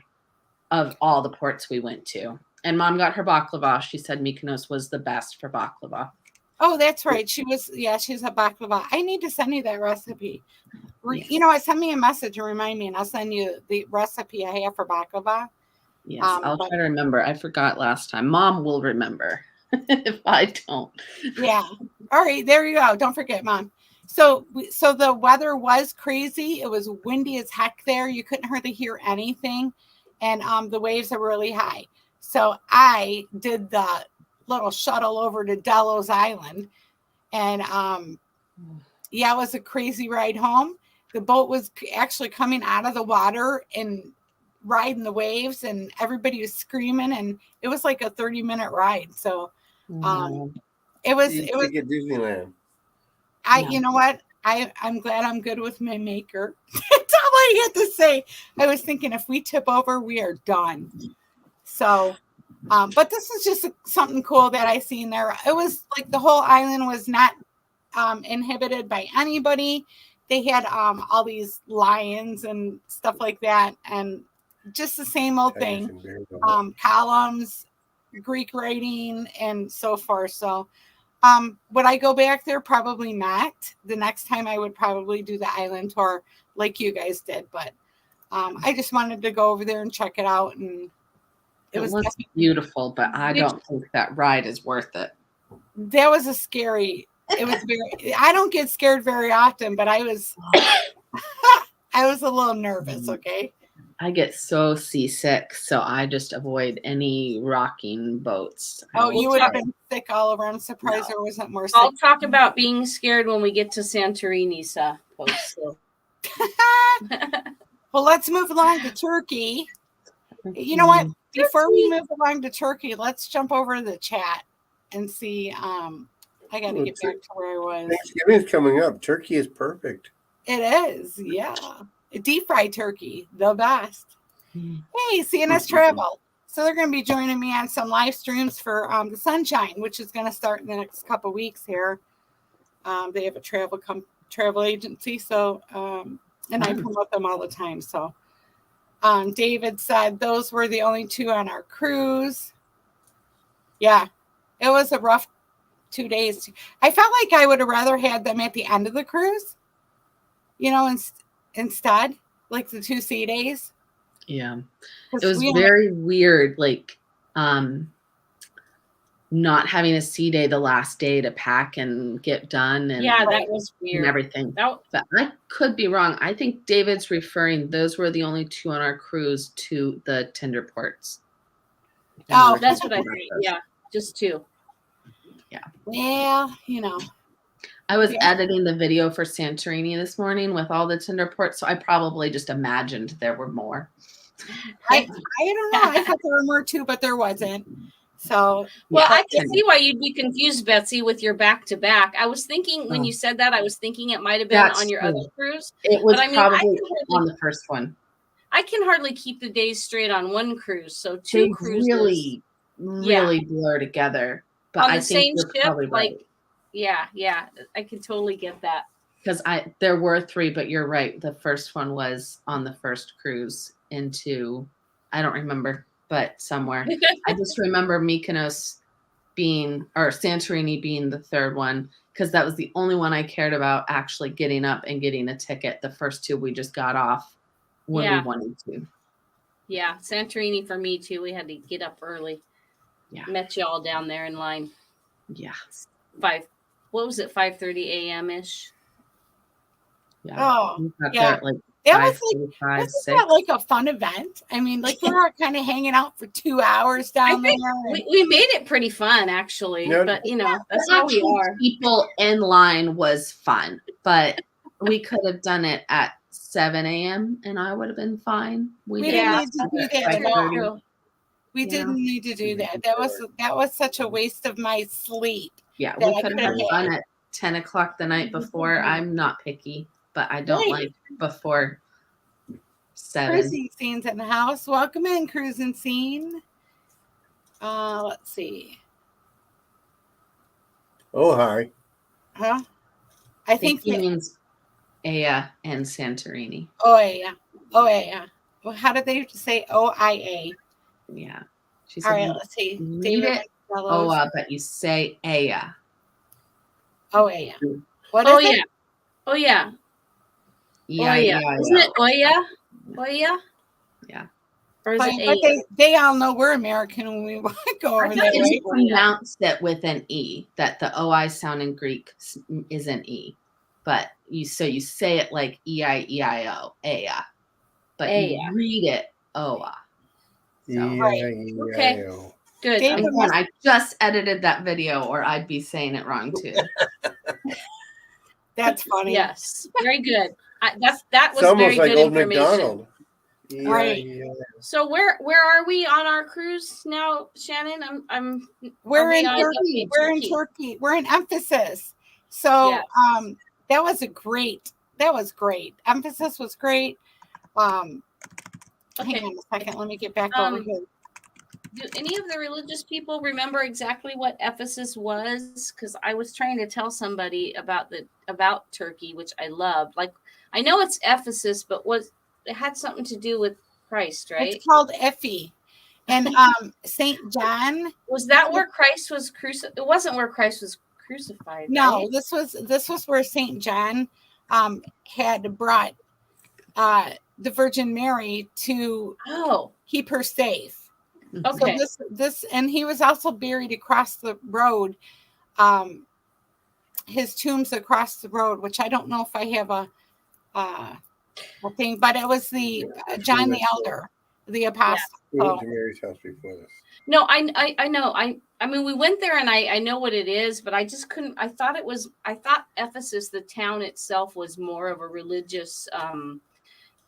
of all the ports we went to. And Mom got her baklava. She said Mykonos was the best for baklava. Oh, that's right. She's a baklava. I need to send you that recipe. Yes. You know what? Send me a message and remind me, and I'll send you the recipe I have for baklava. Yes, but- I'll try to remember. I forgot last time. Mom will remember if I don't. Yeah. All right. There you go. Don't forget, Mom. So the weather was crazy. It was windy as heck there. You couldn't hardly hear anything, and the waves are really high. So I did the little shuttle over to Delos Island, and it was a crazy ride home. The boat was actually coming out of the water, and riding the waves, and everybody was screaming, and it was like a 30-minute ride. So it was You think at Disneyland. you know what? I'm glad I'm good with my maker. That's all I had to say. I was thinking if we tip over, we are done. So, but this is just something cool that I seen there. It was like the whole island was not inhibited by anybody. They had all these lions and stuff like that, and just the same old thing. Columns, Greek writing, and so forth. So, would I go back there? Probably not. The next time I would probably do the island tour like you guys did, but I just wanted to go over there and check it out, and it looks beautiful, but I don't think that ride is worth it. That was a scary. It was very. I don't get scared very often, but I was. I was a little nervous. Okay. I get so seasick, so I just avoid any rocking boats. Oh, you would have been sick all over. I'm surprised there wasn't more sick. I'll talk about being scared when we get to Santorini's post. So. Well, let's move along to Turkey. You know what? Before we move along to Turkey, let's jump over to the chat and see. I got to get back to where I was. Thanksgiving's coming up. Turkey is perfect. It is, yeah. Deep fried turkey, the best. Hey, CNS Travel. So they're going to be joining me on some live streams for the Sunshine, which is going to start in the next couple of weeks here. They have a travel agency, so and I promote them all the time. So David said those were the only 2 on our cruise. Yeah, it was a rough 2 days. I felt like I would have rather had them at the end of the cruise, instead, like the 2 sea days. Yeah, it was very weird, like not having a sea day the last day to pack and get done, and that was weird and everything. But I could be wrong. I think David's referring; those were the only 2 on our cruise to the tender ports. Oh, that's what I think. Yeah, just 2. Yeah. Well, I was editing the video for Santorini this morning with all the tender ports, so I probably just imagined there were more. I don't know. I thought there were more too, but there wasn't. So, well, I can see why you'd be confused, Betsy, with your back-to-back. I was thinking when you said that, I was thinking it might have been on your other cruise. It was probably on the first one. I can hardly keep the days straight on one cruise, so 2 cruises really blur together. But on I the same think ship, probably right. Yeah, I can totally get that. Because there were 3, but you're right. The first one was on the first cruise into, I don't remember, but somewhere. I just remember Mykonos or Santorini being the 3rd one, because that was the only one I cared about actually getting up and getting a ticket. The first 2 we just got off when we wanted to. Yeah, Santorini for me too. We had to get up early. Yeah. Met you all down there in line. Yeah. 5:30 a.m. ish. Yeah. Oh, yeah. Wasn't that like a fun event? I mean, like we were kind of hanging out for 2 hours down there. We made it pretty fun, actually. Yeah. But that's how we are. People in line was fun, but we could have done it at 7 a.m. and I would have been fine. We didn't need to do that. We didn't need to do that. That was such a waste of my sleep. Yeah, we could have done at 10 o'clock the night before. I'm not picky, but I don't like before 7. Cruising scenes in the house. Welcome in, cruising scene. Let's see. Oh, hi. Huh? I think he means Aya and Santorini. Oh, yeah. Well, how did they say OIA? Yeah. All right, let's see. Read it Oa, but you say Aya. Oh, yeah. What is it? Oh, yeah. Yeah. Isn't it Oya? Oya? Yeah. Or is but they all know we're American when we go over there. It's pronounced it with an E, that the OI sound in Greek is an E. But you say it like E-I-E-I-O, Aya. But you read it Oa. So. Okay. Good. I just edited that video, or I'd be saying it wrong too. That's funny. Yes, very good. That was it's almost very like good old information. McDonald. Yeah, Right. yeah. So where are we on our cruise now, Shannon? I'm We're we in on- Turkey. okay, We're in Turkey. Turkey. We're in Ephesus. So Yes. that was great. Ephesus was great. Hang Okay. on a second. Let me get back Um, over here. Do any of the religious people remember exactly what Ephesus was? Because I was trying to tell somebody about Turkey, which I loved. Like I know it's Ephesus, but it had something to do with Christ, right? It's called Effie. And St. John. Was that where Christ was crucified? It wasn't where Christ was crucified. No, right? this was where St. John had brought the Virgin Mary to Oh, keep her safe. okay. So this and he was also buried across the road. His tomb's across the road, which I don't know if I have a thing, but it was the John the Elder, the apostle. We went to Mary's house before this. No, I know. I mean, we went there and I know what it is, but I just couldn't. I thought Ephesus, the town itself, was more of a religious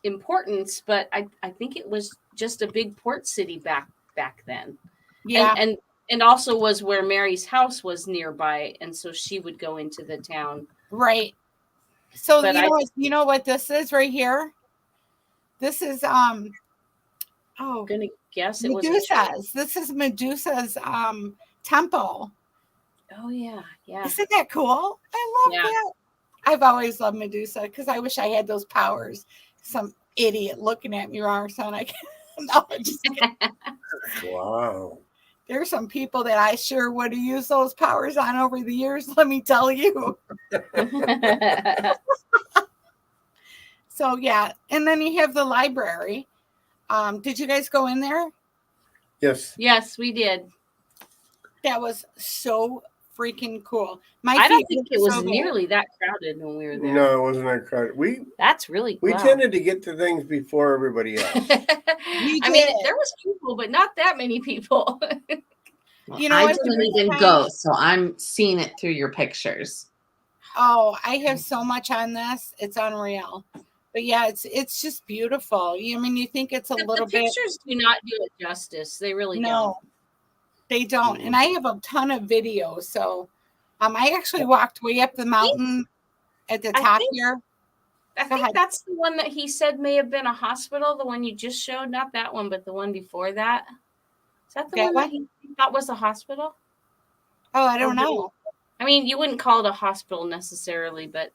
importance, but I think it was just a big port city back then. Yeah, And also was where Mary's house was nearby, and so she would go into the town. right. So But you know what this is right here? This is I'm gonna guess it was. Medusa's. This is Medusa's temple. Oh yeah. Isn't that cool? I love that. I've always loved Medusa because I wish I had those powers. Some idiot looking at me wrong, son. I can't. No, I'm just kidding. Wow. There's some people that I sure would have used those powers on over the years. Let me tell you. So yeah, and then you have the library. Did you guys go in there? Yes. Yes, we did. That was so freaking cool. I don't feet think were it was so bad. nearly that crowded when we were there. No, it wasn't that crowded. That's really We wow. tended to get to things before everybody else. I mean, there was people, but not that many people. Well, You know I what? didn't even go, so I'm seeing it through your pictures. Oh, I have so much on this. It's unreal. But yeah, it's just beautiful. I mean, you think it's a little the bit. pictures do not do it justice. They really No, they don't. And I have a ton of videos. So I actually walked way up the mountain at the top here. I think that's the one that he said may have been a hospital, the one you just showed. Not that one, but the one before that. Is that the one that he thought was a hospital? Oh, I don't know. I mean, you wouldn't call it a hospital necessarily, but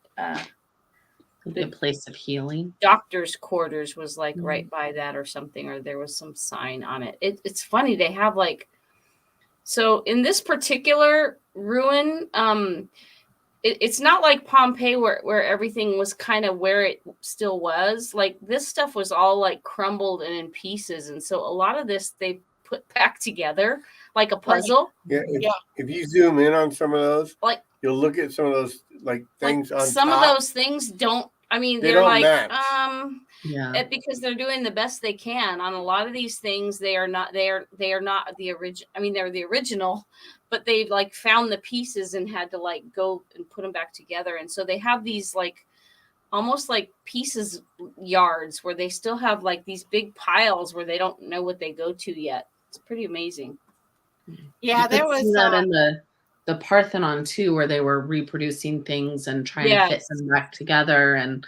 The place of healing. Doctor's quarters was like right by that or something, or there was some sign on it. It's funny. They have so in this particular ruin, it's not like Pompeii where everything was kind of where it still was. Like this stuff was all like crumbled and in pieces. And so a lot of this they put back together like a puzzle. Yeah. If you zoom in on some of those, you'll look at some of those things on some top. of those things don't. I mean, They they're don't like match. because they're doing the best they can on a lot of these things. They are not not the original. I mean, they're the original, but they've found the pieces and had to go and put them back together. And so they have these almost like pieces yards where they still have these big piles where they don't know what they go to yet. It's pretty amazing. Yeah, there was that in the Parthenon too, where they were reproducing things and trying to fit them back together. And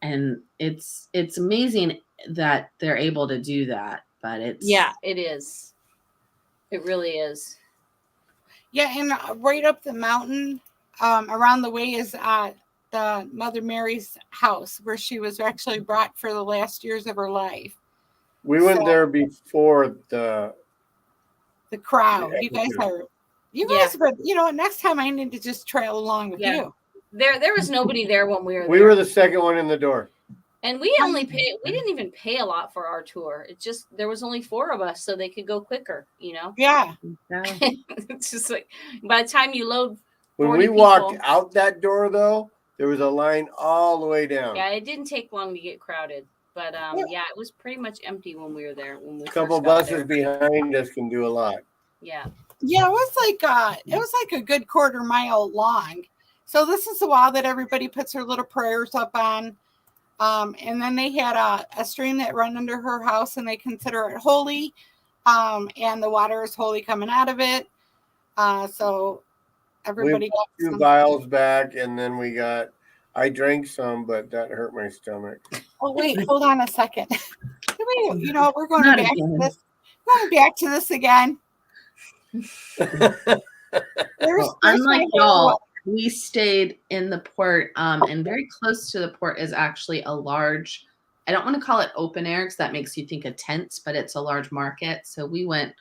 and it's amazing that they're able to do that. But it is. It really is. Yeah, and right up the mountain, around the way is the Mother Mary's house where she was actually brought for the last years of her life. We went there before the crowd. You guys but next time I need to just trail along with you. There was nobody there when we were there. We were the second one in the door. And we didn't even pay a lot for our tour. It's just there was only 4 of us, so they could go quicker, Yeah. It's just by the time you load when we walked out that door though, there was a line all the way down. Yeah, it didn't take long to get crowded. But it was pretty much empty when we were there. A couple buses behind us can do a lot. Yeah. Yeah, it was like a good quarter mile long. So this is the wall that everybody puts their little prayers up on. And then they had a stream that ran under her house, and they consider it holy. And the water is holy coming out of it. So everybody We got two some. vials back, and then I drank some, but that hurt my stomach. Oh wait, hold on a second. You know, we're going Not back again. to this. Going back to this again. Well, unlike y'all, we stayed in the port, and very close to the port is actually a large, I don't want to call it open air because that makes you think of tents, but it's a large market. So we went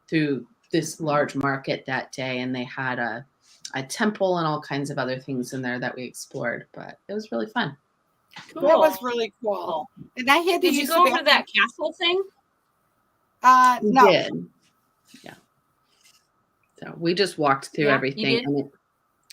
through this large market that day, and they had a temple and all kinds of other things in there that we explored, but it was really fun. Cool. That was really cool. And I had to Did you use go the over that castle thing? We no. did. Yeah. So we just walked through Yeah, you everything. did? I mean,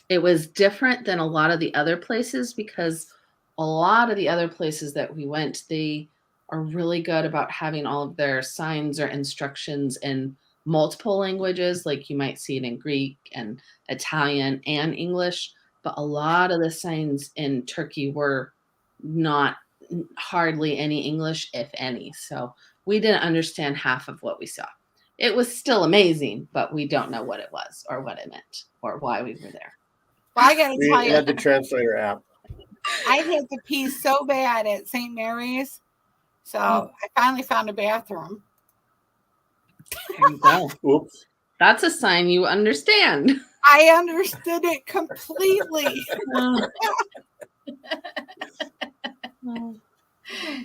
it was different than a lot of the other places because a lot of the other places that we went, they are really good about having all of their signs or instructions in multiple languages, like you might see it in Greek and Italian and English. But a lot of the signs in Turkey were not hardly any English, if any. So we didn't understand half of what we saw. It was still amazing, but we don't know what it was or what it meant or why we were there. Well, I got to We tell you, had the translator app. I had to pee so bad at St. Mary's. So I finally found a bathroom. There you go. Oops. That's a sign you understand. I understood it completely.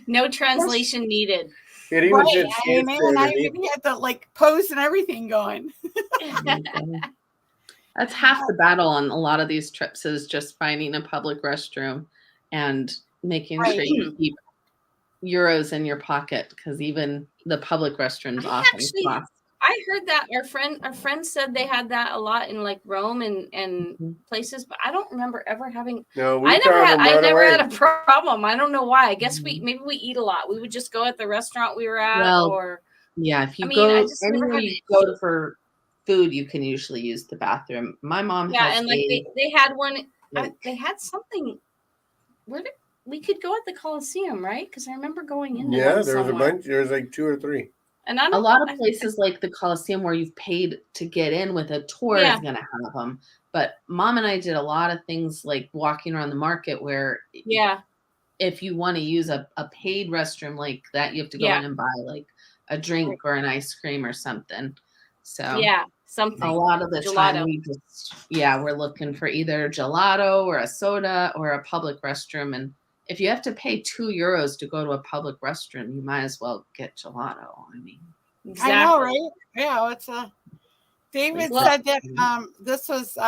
No translation needed. It even Right. said I Sanskrit mean, I underneath. even had the pose and everything going. That's half the battle on a lot of these trips is just finding a public restroom and making Right. sure you keep euros in your pocket because even the public restrooms I often actually- cost. I heard that our friend said they had that a lot in like Rome and Mhm. places, but I don't remember ever having. No, we I never found had. them I right never away. had a problem. I don't know why. I guess Mhm. maybe we eat a lot. We would just go at the restaurant we were at, Well, or Yeah, if you I mean, go I just never anywhere had you an go issue. for food, you can usually use the bathroom. My mom Yeah, has and like a they had one. like, They had something. Where did we could go at the Coliseum, right? Because I remember going into Yeah, one there was a somewhere. bunch. There was like 2 or 3. And I a don't. lot of places like the Coliseum where you've paid to get in with a tour Yeah. is going to have them. But mom and I did a lot of things like walking around the market where Yeah, if you want to use a paid restroom like that, you have to go Yeah. in and buy like a drink or an ice cream or something. So yeah, a something. lot of the time Gelato. we just, we're looking for either gelato or a soda or a public restroom. And if you have to pay €2 to go to a public restroom, you might as well get gelato. I mean, Exactly. I know, right? Yeah, it's a. David Well- said that this was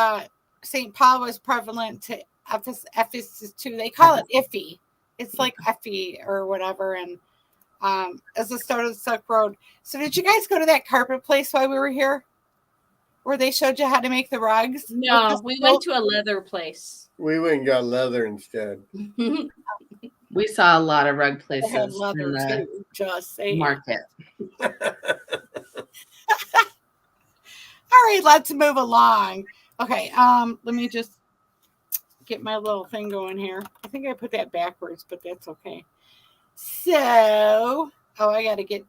St. Paul was prevalent to Ephesus too. They call it Iffy. It's like Effie or whatever, and as the start of the Silk Road. So, did you guys go to that carpet place while we were here, where they showed you how to make the rugs? No, we went to a leather place. We went and got leather instead. we saw a lot of rug They had places in leather the too. Just saying. market. All right, let's move along. Okay, let me just get my little thing going here. I think I put that backwards, but that's okay. So, I got to get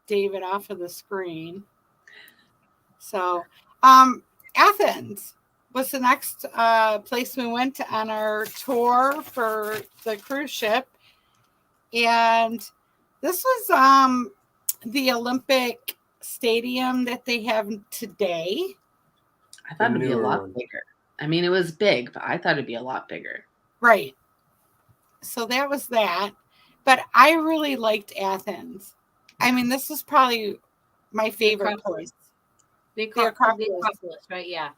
David off of the screen. So, Athens was the next place we went on our tour for the cruise ship. And this was the Olympic stadium that they have today. I thought it'd be a newer lot one. bigger. I mean, it was big, but I thought it'd be a lot bigger. Right. So that was that. But I really liked Athens. I mean, this is probably my favorite Acropolis. place. The Acropolis. Acropolis, right? Yeah.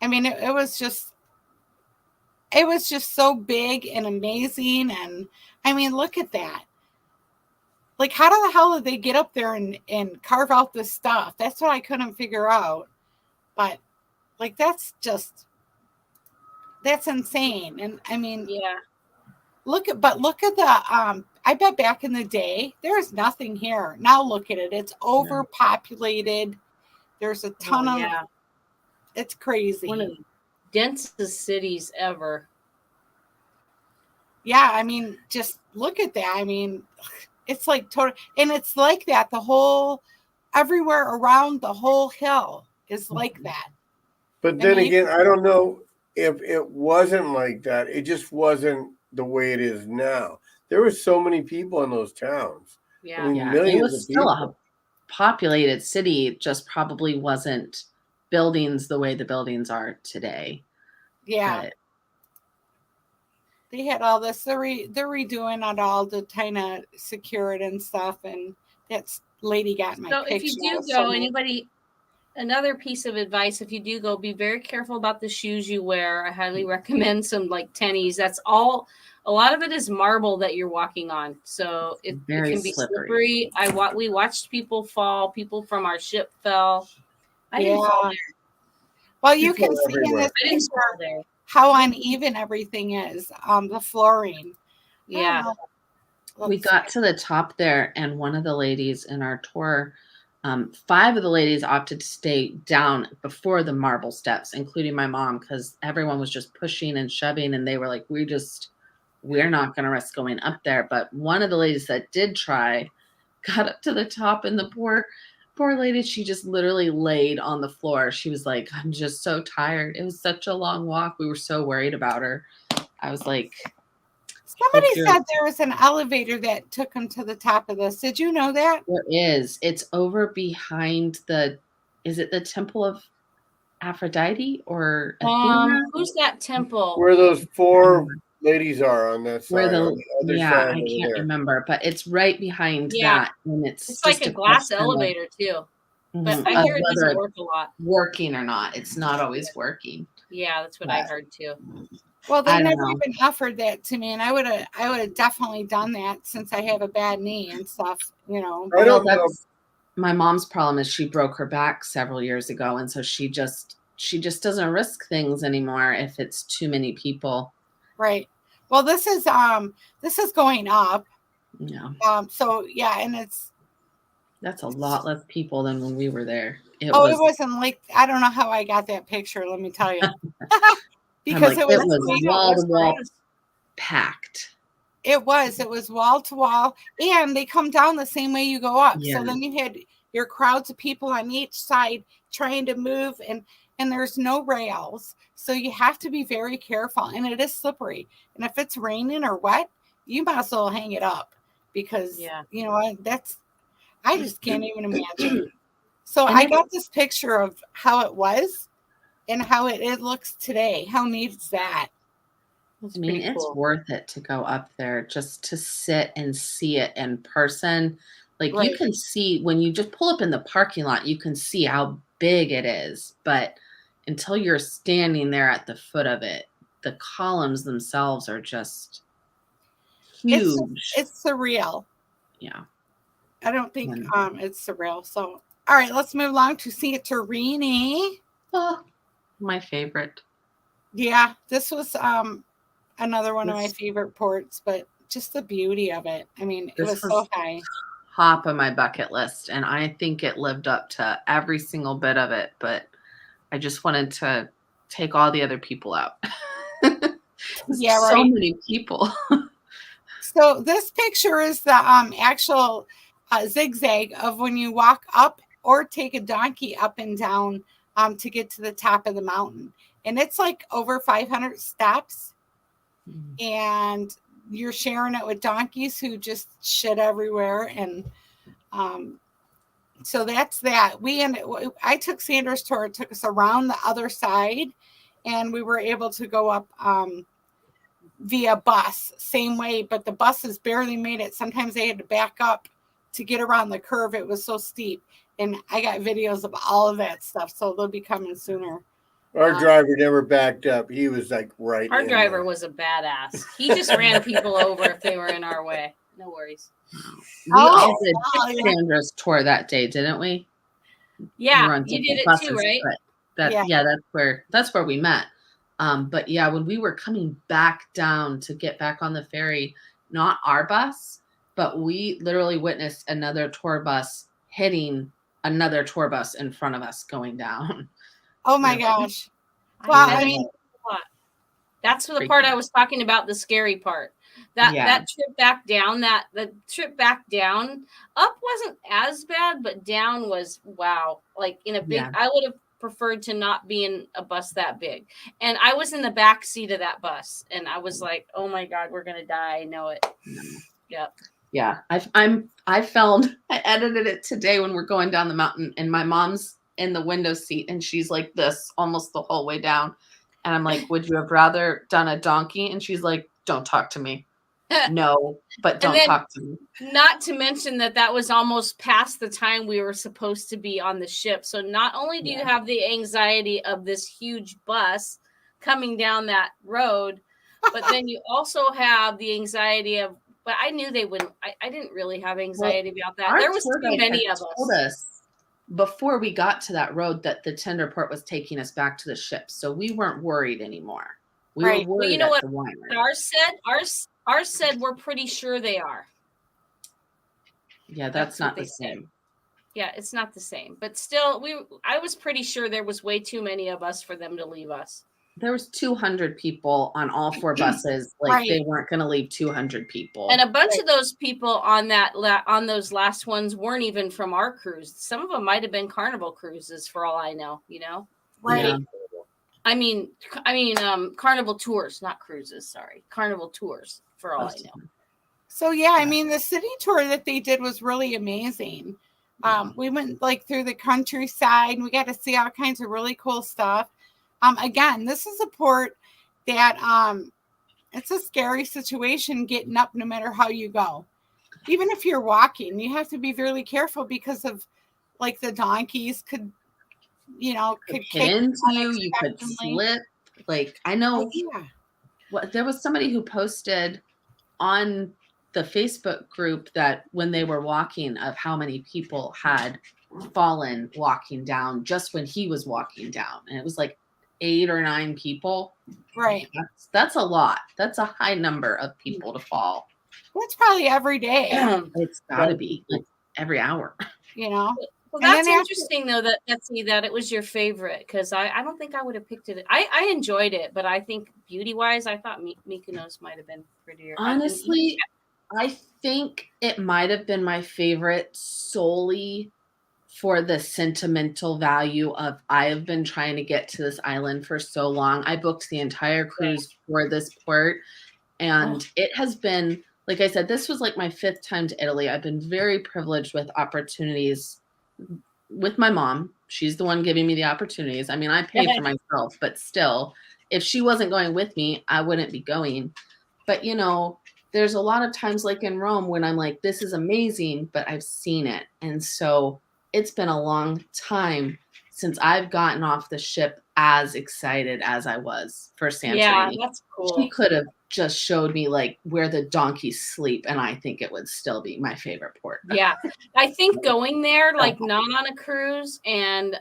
I mean, it was just so big and amazing. And I mean, look at that. Like, how the hell did they get up there and carve out this stuff? That's what I couldn't figure out. But like, that's insane. And I mean, Yeah. look at the I bet back in the day there was nothing here. Now look at it. It's overpopulated. There's a ton of yeah. it's crazy. One of the densest cities ever. Yeah, I mean, just look at that. I mean, it's like total, and it's like that. The whole, everywhere around the whole hill is like that. But I then mean, again, I don't know if it wasn't like that. It just wasn't the way it is now. There were so many people in those towns. I Yeah. mean, Yeah, it millions was of still a people. populated city. It just probably wasn't buildings the way the buildings are today. yeah, But they had all this. They're redoing it all to kind of secure it and stuff. And that's lady got my So if you picture. I do was so go, mad. anybody, another piece of advice, if you do go, be very careful about the shoes you wear. I highly recommend some like tennies. That's all. A lot of it is marble that you're walking on, so it very can be slippery. slippery. We watched people fall. People from our ship fell. I didn't fall Yeah. there. Well, you People can see in everywhere. this I didn't fall picture there. how uneven everything is. The flooring. Yeah. We got to the top there, and one of the ladies in our tour, 5 of the ladies opted to stay down before the marble steps, including my mom, because everyone was just pushing and shoving, and they were like, we're not going to risk going up there. But one of the ladies that did try got up to the top, and the poor lady, she just literally laid on the floor. She was like, I'm just so tired. It was such a long walk. We were so worried about her. I was like, Somebody Hope you're- said there was an elevator that took them to the top of this. Did you know that? there is. It's over behind is it the Temple of Aphrodite or Athena? Who's that temple? Where those 4 ladies are on that Where side, on the other yeah, side I over can't there. remember, but it's right behind Yeah. that, and it's It's like just a glass question of- elevator too, but Mhm, I of hear it whether doesn't it's work a lot. working or not. It's not always working. Yeah, that's what I But- heard too. Well, they I don't never know. even offered that to me, and I would have definitely done that since I have a bad knee and stuff. You know. I don't know. That's my mom's problem is she broke her back several years ago, and so she just doesn't risk things anymore if it's too many people. Right. Well, this is going up. Yeah, So yeah, and it's that's a lot less people than when we were there. It it was wasn't like, I don't know how I got that picture. Let me tell you, because like, it was wall to wall packed. It was wall to wall, and they come down the same way you go up. Yeah. So then you had your crowds of people on each side trying to move, and there's no rails, so you have to be very careful, and it is slippery. And if it's raining or wet, you might as well hang it up, because Yeah. you know I just can't even imagine. So And I it- got this picture of how it was and how it looks today. How neat is that? That's I mean, pretty it's cool. worth it to go up there just to sit and see it in person. Like you Right. can see when you just pull up in the parking lot, you can see how big it is. But until you're standing there at the foot of it, the columns themselves are just huge. It's surreal. Yeah. I don't think Mm. it's surreal. So all right, let's move along to Santorini. Oh, my favorite. Yeah, this was another one of my This- favorite ports, but just the beauty of it. I mean, it This was so was- high. Top of my bucket list, and I think it lived up to every single bit of it, but I just wanted to take all the other people out. Yeah, So right. many people. So this picture is the actual zigzag of when you walk up or take a donkey up and down to get to the top of the mountain. And it's like over 500 steps, and you're sharing it with donkeys who just shit everywhere. And so that's that. I took Sandra's tour. It took us around the other side, and we were able to go up via bus, same way, but the buses barely made it. Sometimes they had to back up to get around the curve. It was so steep. And I got videos of all of that stuff, so they'll be coming sooner. Our driver never backed up. He was like right. Our in driver there. was a badass. He just ran people over if they were in our way. No worries. We Oh, all did oh, yeah. Sandra's tour that day, didn't we? We were Yeah, on you different did it buses, too, right? but Yeah. that's where we met. But yeah, when we were coming back down to get back on the ferry, not our bus, but we literally witnessed another tour bus hitting another tour bus in front of us going down. Oh my Yeah. gosh. Well, had I to mean, do a lot. That's the part I was talking about, the scary part. That trip back down, the trip back down, up wasn't as bad, but down was wow. Like in a big, I would have preferred to not be in a bus that big. And I was in the back seat of that bus, and I was like, oh my God, we're gonna die. I know it. Yep. Yeah. I edited it today when we're going down the mountain, and my mom's in the window seat and she's like this almost the whole way down. And I'm like, would you have rather done a donkey? And she's like, don't talk to me. No, but don't talk to me. Not to mention that was almost past the time we were supposed to be on the ship. So not only do you have the anxiety of this huge bus coming down that road, but then you also have the anxiety of, but I knew they wouldn't. I didn't really have anxiety about that. There was too many of us. Before we got to that road that the Tenderport was taking us back to the ship. So we weren't worried anymore. We were worried. Well, you know what ours said we're pretty sure they are. Yeah, that's not the same. Yeah, it's not the same. But still, I was pretty sure there was way too many of us for them to leave us. There was 200 people on all 4 buses. Like they weren't going to leave 200 people. And a bunch of those people on those last ones weren't even from our cruise. Some of them might have been Carnival cruises for all I know, you know? Right. Yeah. I mean, Carnival tours, not cruises. Sorry. Carnival tours for all I know. So, yeah, I mean, the city tour that they did was really amazing. We went like through the countryside and we got to see all kinds of really cool stuff. Again, this is a port that it's a scary situation getting up no matter how you go. Even if you're walking, you have to be really careful because of like the donkeys could hit into you. You could slip. Like I know there was somebody who posted on the Facebook group that when they were walking of how many people had fallen walking down just when he was walking down. And it was like 8 or 9 people. Right. That's a lot. That's a high number of people to fall. That's probably every day. It's got to be like every hour. You know? Well, that's interesting, though, that it was your favorite, because I don't think I would have picked it. I enjoyed it, but I think beauty-wise, I thought Mykonos might have been prettier. Honestly, I think it might have been my favorite solely for the sentimental value of I have been trying to get to this island for so long. I booked the entire cruise for this port, and it has been, like I said, this was like my 5th time to Italy. I've been very privileged with opportunities with my mom. She's the one giving me the opportunities. I mean, I pay for myself, but still, if she wasn't going with me, I wouldn't be going. But, there's a lot of times like in Rome when I'm like, this is amazing, but I've seen it. And so it's been a long time since I've gotten off the ship as excited as I was for Santorini. Yeah, that's cool. She could have just showed me like where the donkeys sleep, and I think it would still be my favorite port. Yeah, I think going there, like not on a cruise, and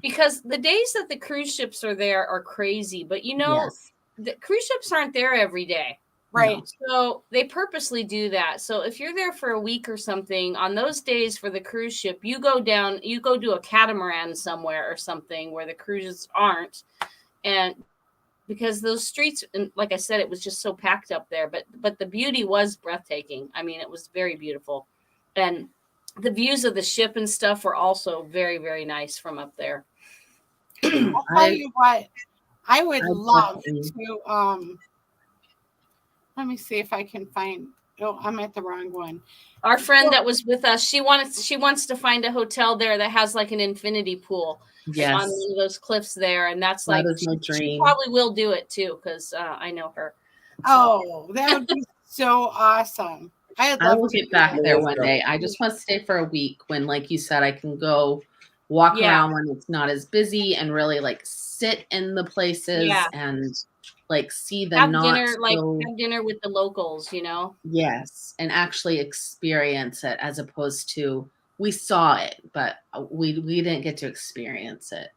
because the days that the cruise ships are there are crazy, but the cruise ships aren't there every day. Right. So they purposely do that. So if you're there for a week or something, on those days for the cruise ship, you go do a catamaran somewhere or something where the cruises aren't. And because those streets, and like I said, it was just so packed up there, but the beauty was breathtaking. I mean, it was very beautiful. And the views of the ship and stuff were also very, very nice from up there. I'll tell you what, I would love to, let me see if I can find. Oh, I'm at the wrong one. Our friend that was with us, she wants to find a hotel there that has like an infinity pool on one of those cliffs there, and that's like my dream. She probably will do it too because I know her. Oh, that would be so awesome! I will get back there one day. I just want to stay for a week when, like you said, I can go walk around when it's not as busy and really like sit in the places and like see the have dinner with the locals, Yes, and actually experience it as opposed to we saw it, but we didn't get to experience it.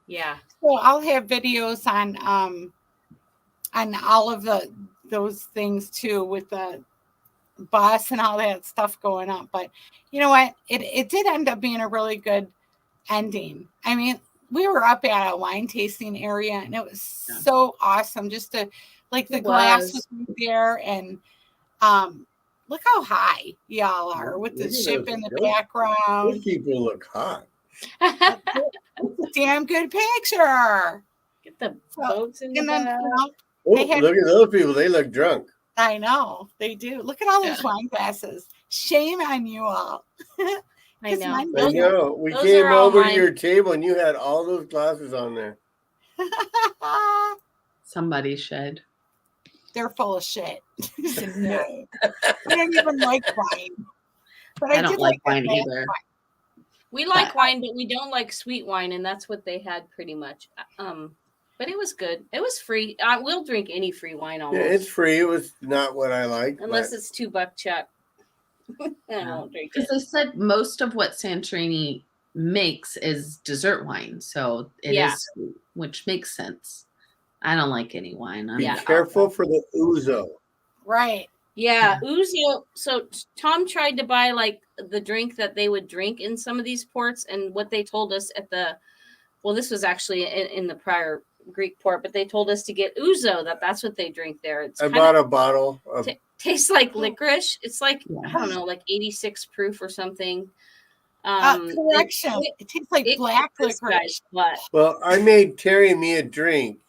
Yeah. So I'll have videos on all of those things too with the bus and all that stuff going up. But you know what? It did end up being a really good ending. I mean, we were up at a wine tasting area and it was so awesome just to Like the It glass was. was right there, and look how high y'all are with the Look at ship those- in the those- Those background. people look hot. That's a damn good picture. Get the So, boats in the and then, back. Oh, They had- look at those people. They look drunk. I know they do. Look at all those wine glasses. Shame on you all. I 'Cause know. mine I Those, know. We those came are all over to mine. your table and you had all those glasses on there. Somebody should. They're full of shit. No, I don't even like wine. But I don't did like the wine black either. we like wine, but we don't like sweet wine, and that's what they had pretty much. But it was good. It was free. I will drink any free wine Yeah, almost, it's free. It was not what I liked. unless but it's $2 Chuck. I won't drink Because it. they said most of what Santorini makes is dessert wine, so it is Yeah. sweet, which makes sense. I don't like any wine. I'm be Yeah. careful for the ouzo. Right. Yeah, Uzo. So Tom tried to buy like the drink that they would drink in some of these ports, and what they told us at the, well, this was actually in the prior Greek port, but they told us to get Uzo. That's what they drink there. It's I kind bought of a bottle of. tastes like licorice. It's like Yeah. I don't know, like 86 proof or something. Correction. It tastes like it black kicks this licorice. guy's butt, Well, I made Terry and me a drink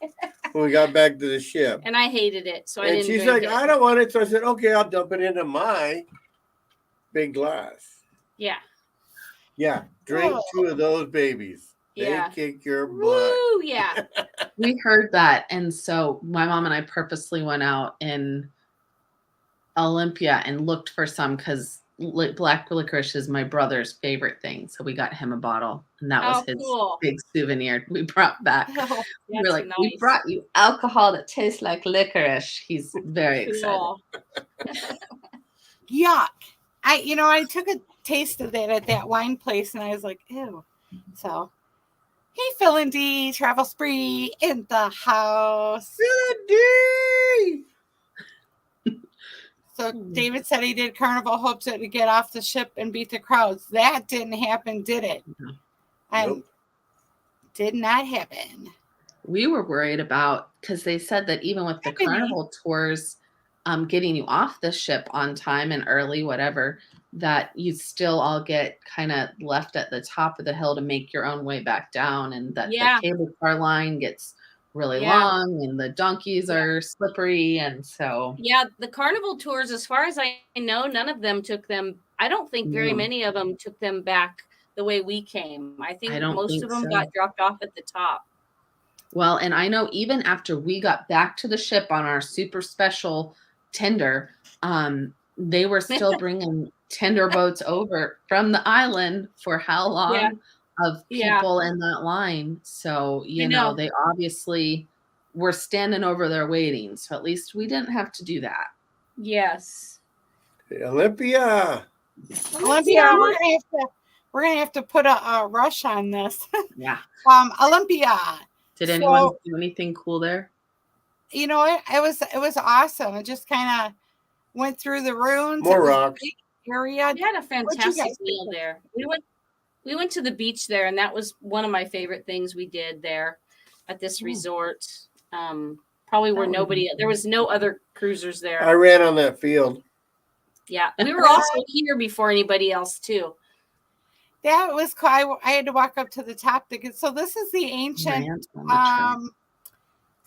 when we got back to the ship. and I hated it, so I And didn't she's drink like, it. I don't want it. So I said, okay, I'll dump it into my big glass. Yeah, Yeah, drink Oh. 2 of those babies. They Yeah. kick your butt. woo, yeah. We heard that, and so my mom and I purposely went out in Olympia and looked for some because black licorice is my brother's favorite thing. So we got him a bottle, and that was Oh, his cool. big souvenir we brought back. Oh, We were That's like, we nice. brought you alcohol that tastes like licorice. He's very excited. Cool. yuck. I took a taste of that at that wine place, and I was like, ew. So, hey, Phil and Dee, Travel Spree in the house. Good day. So David said he did Carnival hopes to get off the ship and beat the crowds. That didn't happen, did it? No. And Nope. did not happen. We were worried about because they said that even with the Happening. carnival tours, getting you off the ship on time and early, whatever, that you still all get kind of left at the top of the hill to make your own way back down, and that Yeah. the cable car line gets really Yeah. long, and the donkeys are slippery, and so Yeah, the carnival tours, as far as I know, none of them took them. I don't think very No. many of them took them back the way we came. I think I don't most think of them so. got dropped off at the top. well, and I know even after we got back to the ship on our super special tender, they were still bringing tender boats over from the island for how long Yeah. of Yeah. people in that line. So, you know, know. they obviously were standing over there waiting. So at least we didn't have to do that. Yes. Olympia. Olympia, we're gonna have to put a rush on this. Yeah. Olympia. Did So- anyone do anything cool there? You know, it was awesome. It just kind of went through the ruins. More It was a rocks. big area. We had a you fantastic guys meal think? there. We went to the beach there, and that was one of my favorite things we did there at this resort. Probably where That would be there was no other cruisers there. I ran on that field. Yeah, we were also here before anybody else too. That was cool. I had to walk up to the top to get. So this is the ancient. Rant on the train.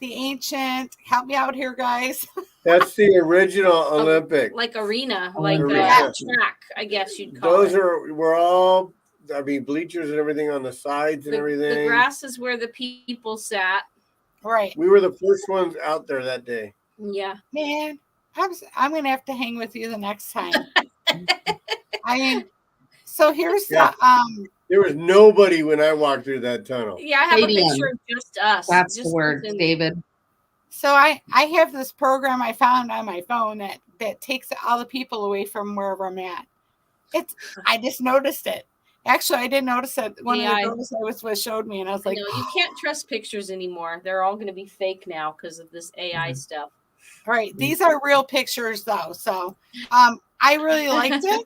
The ancient. Help me out here, guys. That's the original Olympic. Like arena, Oh, like arena. a track, I guess you'd call Those it. were all, I mean, bleachers and everything on the sides and The everything. grass is where the people sat. Right, We were the first ones out there that day. Yeah. man. I'm gonna have to hang with you the next time. I mean, so here's Yeah. the There was nobody when I walked through that tunnel. Yeah, I have Stadium. a picture of just us. That's just the word, us and- David. So I have this program I found on my phone that takes all the people away from wherever I'm at. I just noticed it. Actually, I didn't notice it. One AI. of the girls I was with showed me, and I was You like, know, you can't trust pictures anymore. They're all going to be fake now because of this AI Mhm. stuff. all right, these are real pictures though. So I really liked it.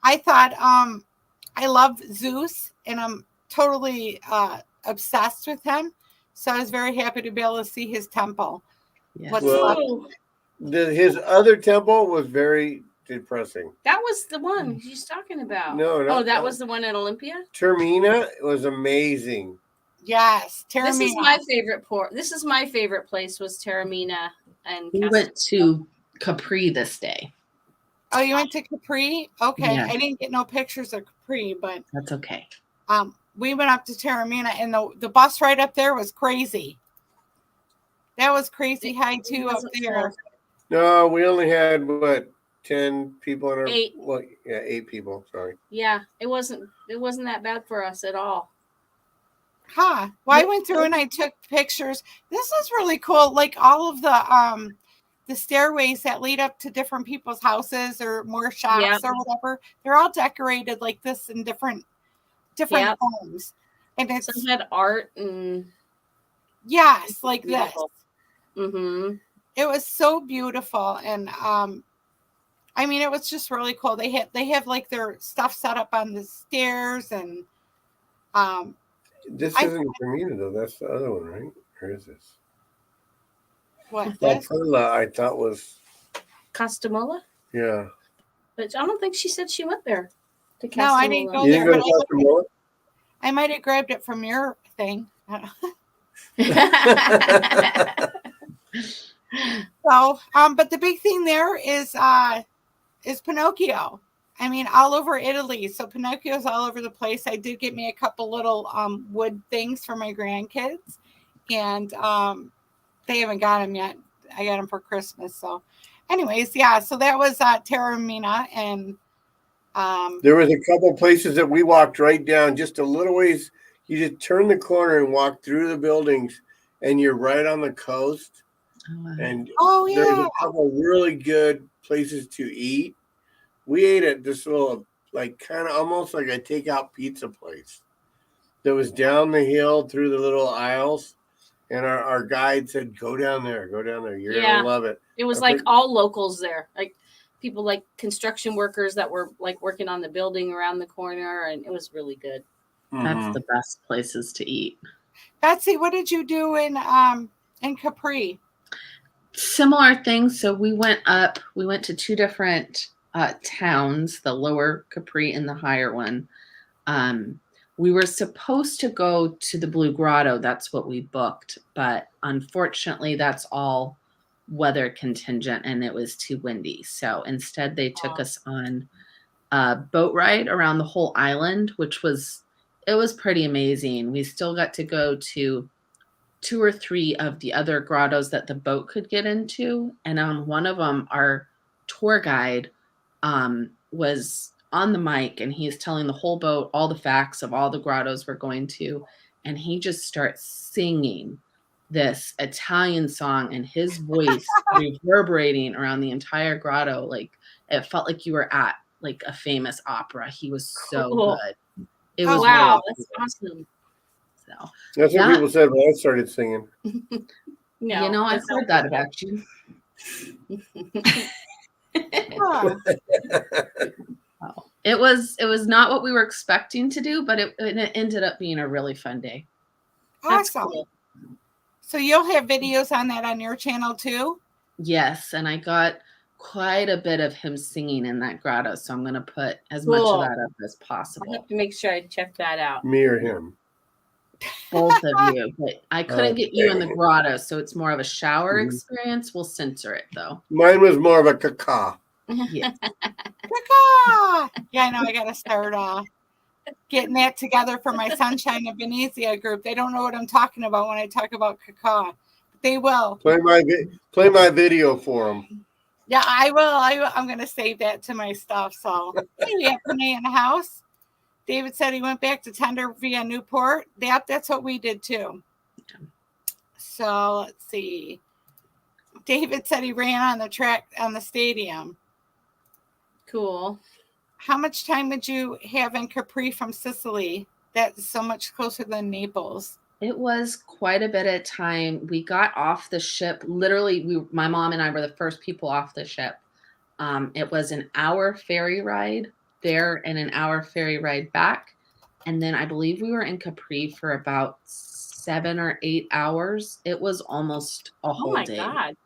I thought I love Zeus, and I'm totally obsessed with him. So I was very happy to be able to see his temple. Yes. What's Well, left? Ooh, his other temple was very depressing. that was the one she's talking about. No, Oh, not that was the one at Olympia? Termina was amazing. Yes, This is Taramina. my favorite port. This is my favorite place was Taramina and We went to Capri this day. Oh, you went to Capri? Okay, Yeah. I didn't get no pictures of Capri, but That's okay. we went up to Taramina, and the bus ride up there was crazy. That was crazy high too up there. No, we only had 10 people in our 8. Well, yeah, 8 people. Sorry. Yeah, it wasn't that bad for us at all. Huh. Well, I went through and I took pictures. This is really cool. Like all of the stairways that lead up to different people's houses or more shops or whatever, they're all decorated like this in different homes. And it's Some had art and yes, like beautiful. this. Mm-hmm. It was so beautiful. And I mean it was just really cool. They have like their stuff set up on the stairs and This isn't Termina though. That's the other one, right? Or is this? what Well, this? Perla, I thought was Castamola? yeah. But I don't think she said she went there. To No, I didn't Castamola. go You there, didn't go but to Castamola? I might have grabbed it from your thing. So, but the big thing there is Pinocchio. I mean, all over Italy. So Pinocchio's all over the place. I did get me a couple little wood things for my grandkids, and they haven't got them yet. I got them for Christmas. So, anyways, yeah. So that was Taramina, and There was a couple places that we walked right down just a little ways. You just turn the corner and walk through the buildings, and you're right on the coast. And oh there's yeah, a couple really good places to eat. We ate at this little, like, kind of almost like a takeout pizza place that was down the hill through the little aisles. And our guide said, go down there. You're going to love it. It was like all locals there. Like people like construction workers that were like working on the building around the corner. And it was really good. That's the best places to eat. Betsy, what did you do in Capri? Similar things. So we went to 2 different towns, the lower Capri and the higher one. We were supposed to go to the Blue Grotto. That's what we booked. But unfortunately, that's all weather contingent and it was too windy. So instead, they took us on a boat ride around the whole island, it was pretty amazing. We still got to go to 2 or 3 of the other grottos that the boat could get into. And on one of them, our tour guide was on the mic and he's telling the whole boat all the facts of all the grottos we're going to. And he just starts singing this Italian song and his voice reverberating around the entire grotto. Like it felt like you were at like a famous opera. He was so good. It was wow, really that's cool. awesome. So that's what people said when I started singing. No, I've heard that about you. It was not what we were expecting to do, but it ended up being a really fun day. Awesome. Cool. So you'll have videos on that on your channel too? Yes, and I got quite a bit of him singing in that grotto, so I'm going to put as much of that up as possible. I have to make sure I check that out. Me or him? Both of you, but I couldn't get you in the grotto, so it's more of a shower experience. We'll censor it though. Mine was more of a caca. Yeah. Caca! Yeah, I know. I got to start getting that together for my Sunshine of Venezia group. They don't know what I'm talking about when I talk about caca. They will. Play my video for them. Yeah, I will. I'm going to save that to my stuff. So, hey, we have Renee in the house. David said he went back to tender via Newport. That's what we did too. So let's see. David said he ran on the track on the stadium. Cool. How much time would you have in Capri from Sicily? That's so much closer than Naples. It was quite a bit of time. We got off the ship. Literally, my mom and I were the first people off the ship. It was an hour ferry ride there and an hour ferry ride back. And then I believe we were in Capri for about 7 or 8 hours. It was almost a whole day. Oh my God.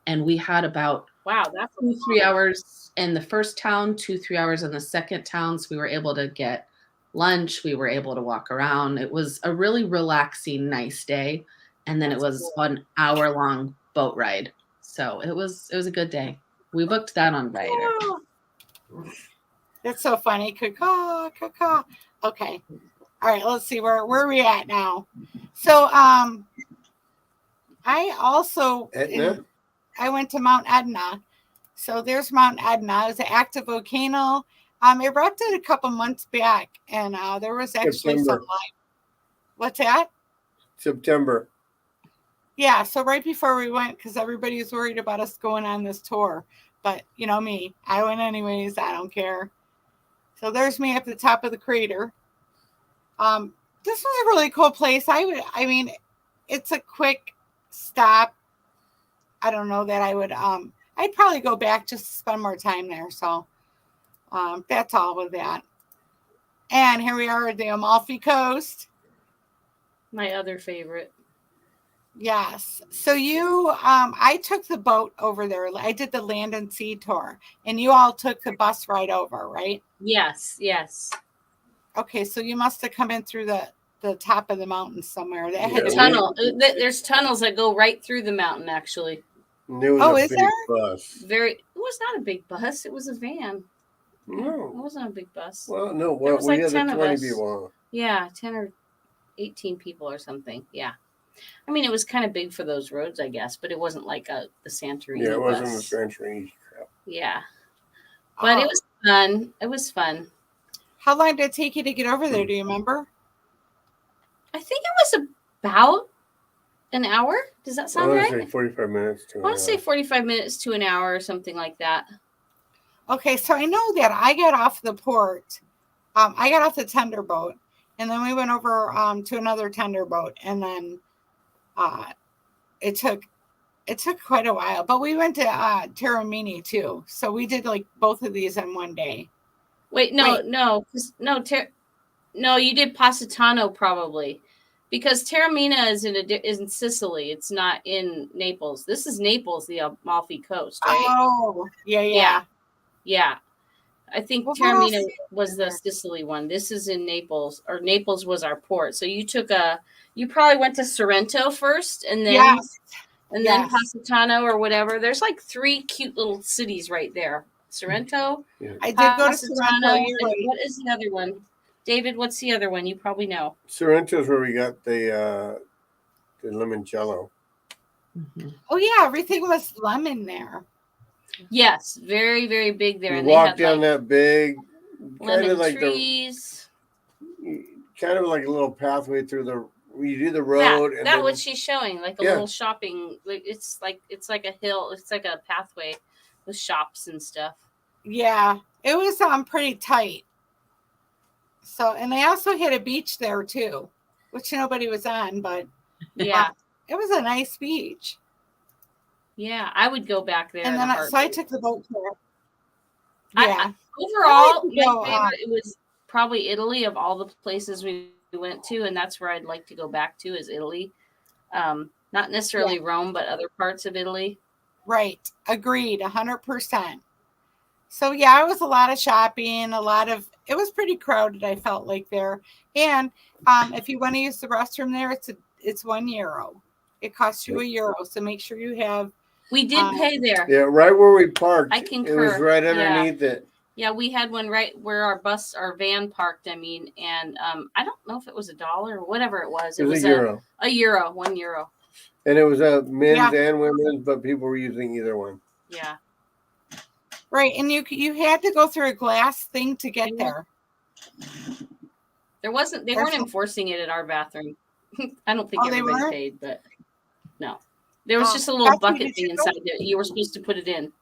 and we had about Wow, that's 2-3 hours in the first town, 2-3 hours in the second town. So we were able to get lunch. We were able to walk around. It was a really relaxing, nice day. And then That's it was cool. an hour-long boat ride. So it was a good day. We booked that on Viator. Oh, that's so funny. Caw, caw, caw. Okay. All right, let's see where are we at now. So I also Etna? I went to Mount Etna. So there's Mount Etna. It's an active volcano. It erupted a couple months back, and there was actually some September. life. What's that? September. Yeah, so right before we went, because everybody was worried about us going on this tour. But you know me, I went anyways. I don't care. So there's me at the top of the crater. This was a really cool place. I mean, it's a quick stop. I don't know that I would, I'd probably go back just to spend more time there. So that's all with that. And here we are at the Amalfi Coast. my other favorite. Yes. So I took the boat over there. I did the land and sea tour, and you all took the bus ride over, right? Yes, yes. Okay. So you must have come in through the top of the mountain somewhere. That had Yeah, to Tunnel. There's tunnels that go right through the mountain. Actually, There was Oh, a is big there? bus. it was not a big bus. It was a van. It No. wasn't a big bus. Well, no. There Well, was we like had 10 the of 20 us. people. Yeah, 10 or 18 people or something. Yeah. I mean, it was kind of big for those roads, I guess, but it wasn't like the Santorini Yeah, it wasn't bus. the Century crap. Yeah. But it Oh. was fun. It was fun. How long did it take you to get over there? Do you remember? I think it was about an hour. Does that I sound want right? to say 45 minutes to I an want to say hour. 45 minutes to an hour or something like that. Okay, so I know that I got off the port. I got off the tender boat, and then we went over to another tender boat, and then it took quite a while. But we went to Taormini too, so we did like both of these in one day. Wait, no, you did Positano probably, because Taormina is in Sicily. It's not in Naples. This is Naples, the Amalfi Coast, right? Oh, yeah. Yeah. I think Well, what else Taormina is was the there? Sicily one. This is in Naples, or Naples was our port. So you probably went to Sorrento first, and then Yes. and Yes. then Positano or whatever. There's like 3 cute little cities right there. Sorrento, I did go to Positano, Sorrento. and You're right. what is the other one? David, what's the other one? You probably know. Sorrento's where we got the limoncello. Mhm. Oh yeah, everything was lemon there. Yes, very, very big there. We And walked they had down that big, kind lemon of like trees. kind of like a little pathway through the. You do the Yeah, road, and that then what she's showing, like a Yeah. little shopping. It's like a hill. It's like a pathway with shops and stuff. Yeah, it was pretty tight. So, and they also had a beach there too, which nobody was on, but Yeah, it was a nice beach. yeah. I would go back there. And in a then so I heartbeat. took the boat tour. I- Yeah. Overall, I like to go, my favorite it was probably Italy of all the places we went to, and that's where I'd like to go back to is Italy. Not necessarily Rome, but other parts of Italy. Right. Agreed. 100%. So yeah, it was a lot of shopping, it was pretty crowded, I felt like there. And if you want to use the restroom there, it's €1. It costs you €1. So make sure you have. We did pay there. yeah, right where we parked. I It was concur. right Yeah. underneath it. Yeah, we had one right where our van parked. I mean, and I don't know if it was $1 or whatever it was. It was a euro, a euro, €1. and it was a men's Yeah. and women's, but people were using either one. Yeah. Right. And you had to go through a glass thing to get there. They weren't enforcing it at our bathroom. I don't think Oh, they everybody weren't? paid, but no. There was Oh, just a little that's what bucket you thing did go inside there. You were supposed to put it in.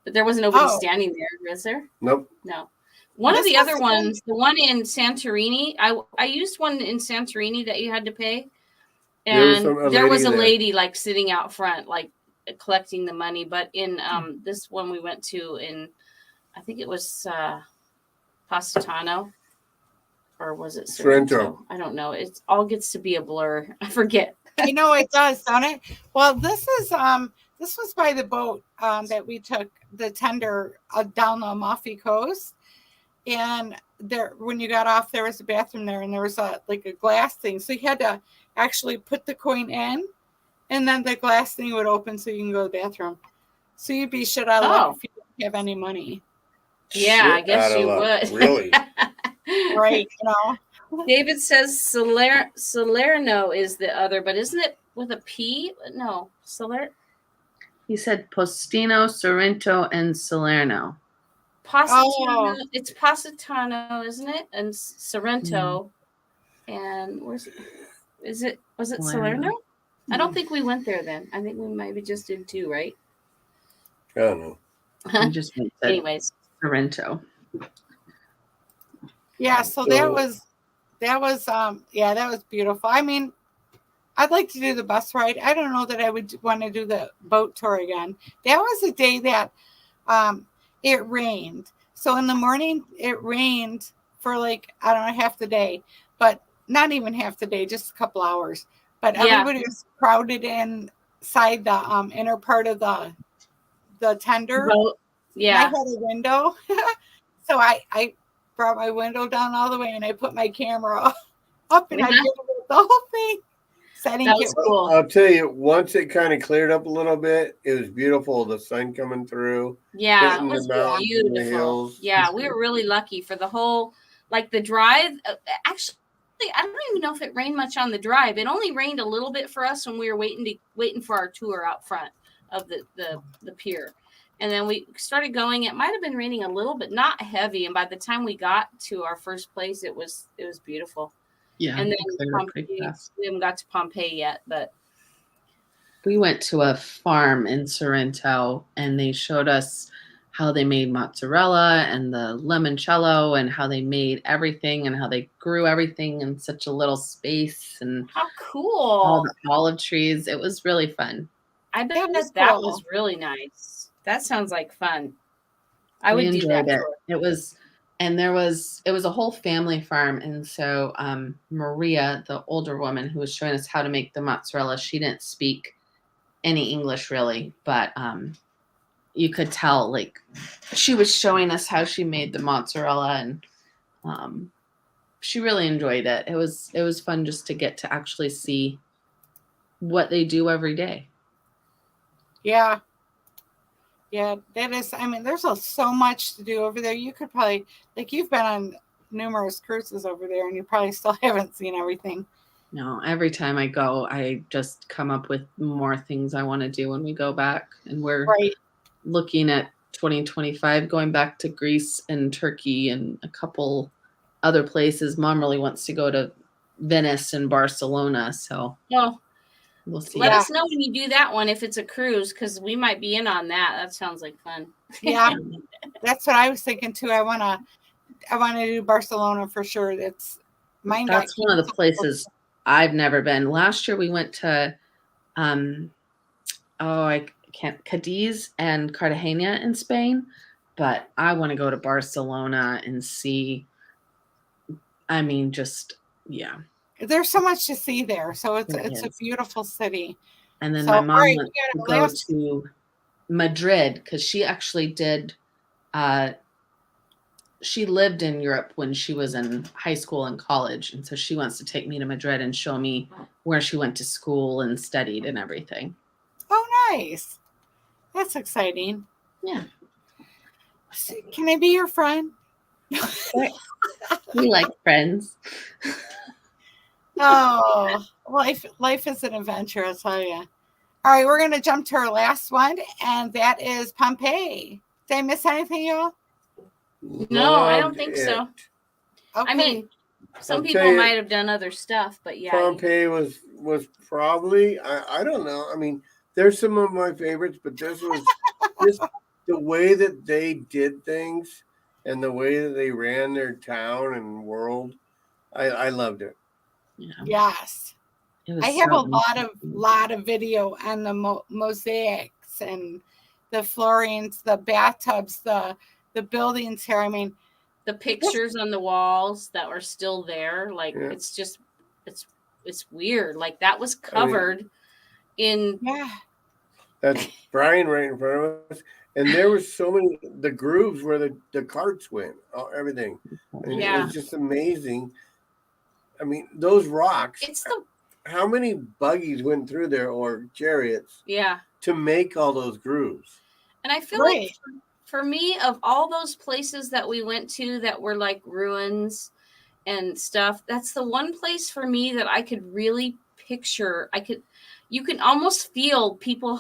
But there was nobody Oh. standing there, was there? Nope. No. One of This the other was- ones, the one in Santorini, I used one in Santorini that you had to pay. There was And there was a lady there. lady like sitting out front, like collecting the money. But in this one we went to in, I think it was Positano, or was it Sorrento? I don't know. It all gets to be a blur. I forget. I know it does, don't it? Well, this This was by the boat that we took the tender down the Amalfi Coast. And there, when you got off, there was a bathroom there, and there was a glass thing. So you had to actually put the coin in, and then the glass thing would open so you can go to the bathroom. So you'd be shit out of luck if you didn't have any money. Yeah, I Shit guess out of you luck. would. Really? Right, you know. David says Salerno is the other, but isn't it with a P? No, He said Postino, Sorrento, and Salerno. Positano. It's Positano, isn't it? And Sorrento. And where's it? Was it Salerno? I don't think we went there then. I think we maybe just did 2, right? I don't know. He just went to Anyways, Sorrento. Yeah, so that was beautiful. I mean, I'd like to do the bus ride. I don't know that I would want to do the boat tour again. That was a day that it rained. So in the morning it rained for half the day, but not even half the day, just a couple hours. But everybody was crowded inside the inner part of the tender. boat. Yeah. I had a window. So I brought my window down all the way, and I put my camera up, and I did the whole thing. That was cool. I'll tell you, once it kind of cleared up a little bit, it was beautiful. The sun coming through. Yeah, it hitting the was mountains and the beautiful. hills. Yeah, we were really lucky for the whole, the drive. Actually, I don't even know if it rained much on the drive. It only rained a little bit for us when we were waiting for our tour out front of the pier. And then we started going. It might have been raining a little, but not heavy. And by the time we got to our first place, it was beautiful. Yeah. And then Pompeii, we haven't got to Pompeii yet, but we went to a farm in Sorrento, and they showed us how they made mozzarella and the limoncello, and how they made everything, and how they grew everything in such a little space, and how cool! All the olive trees. It was really fun. I bet that was really nice. That sounds like fun. I would do that. It was a whole family farm, and so Maria, the older woman who was showing us how to make the mozzarella, she didn't speak any English really, but you could tell she was showing us how she made the mozzarella, and she really enjoyed it. It was fun just to get to actually see what they do every day. Yeah. Yeah, that is, I mean, there's so much to do over there. You could probably, you've been on numerous cruises over there, and you probably still haven't seen everything. No, every time I go, I just come up with more things I want to do when we go back. And we're looking at 2025, going back to Greece and Turkey and a couple other places. Mom really wants to go to Venice and Barcelona, so we'll see. Let us know when you do that one, if it's a cruise, because we might be in on that. That sounds like fun. Yeah, that's what I was thinking too. I want to do Barcelona for sure. That's one of the places I've never been. Last year we went to Cadiz and Cartagena in Spain, but I want to go to Barcelona and see. I mean, there's so much to see there. So it's a beautiful city. And then my mom wants to go to Madrid because she actually did. She lived in Europe when she was in high school and college, and so she wants to take me to Madrid and show me where she went to school and studied and everything. Oh, nice! That's exciting. Yeah. Can I be your friend? We like friends. Oh, life is an adventure, I'll tell you. All right, we're going to jump to our last one, and that is Pompeii. Did I miss anything, y'all? No, I don't think so. Okay. I mean, some people might have done other stuff, but yeah. Pompeii was probably, I don't know. I mean, there's some of my favorites, but this was just the way that they did things and the way that they ran their town and world. I loved it. Yeah. Yes. I have a lot of video on the mosaics and the floorings, the bathtubs, the buildings here. I mean, the pictures on the walls that are still there. It's just, it's weird. That was covered in That's Brian right in front of us. And there were so many the grooves where the carts went, everything. I mean, Yeah. it was just amazing. I mean, those rocks. It's the How many buggies went through there or chariots yeah. to make all those grooves? And I feel Right. like for me, of all those places that we went to that were like ruins and stuff, that's the one place for me that I could really picture. You can almost feel people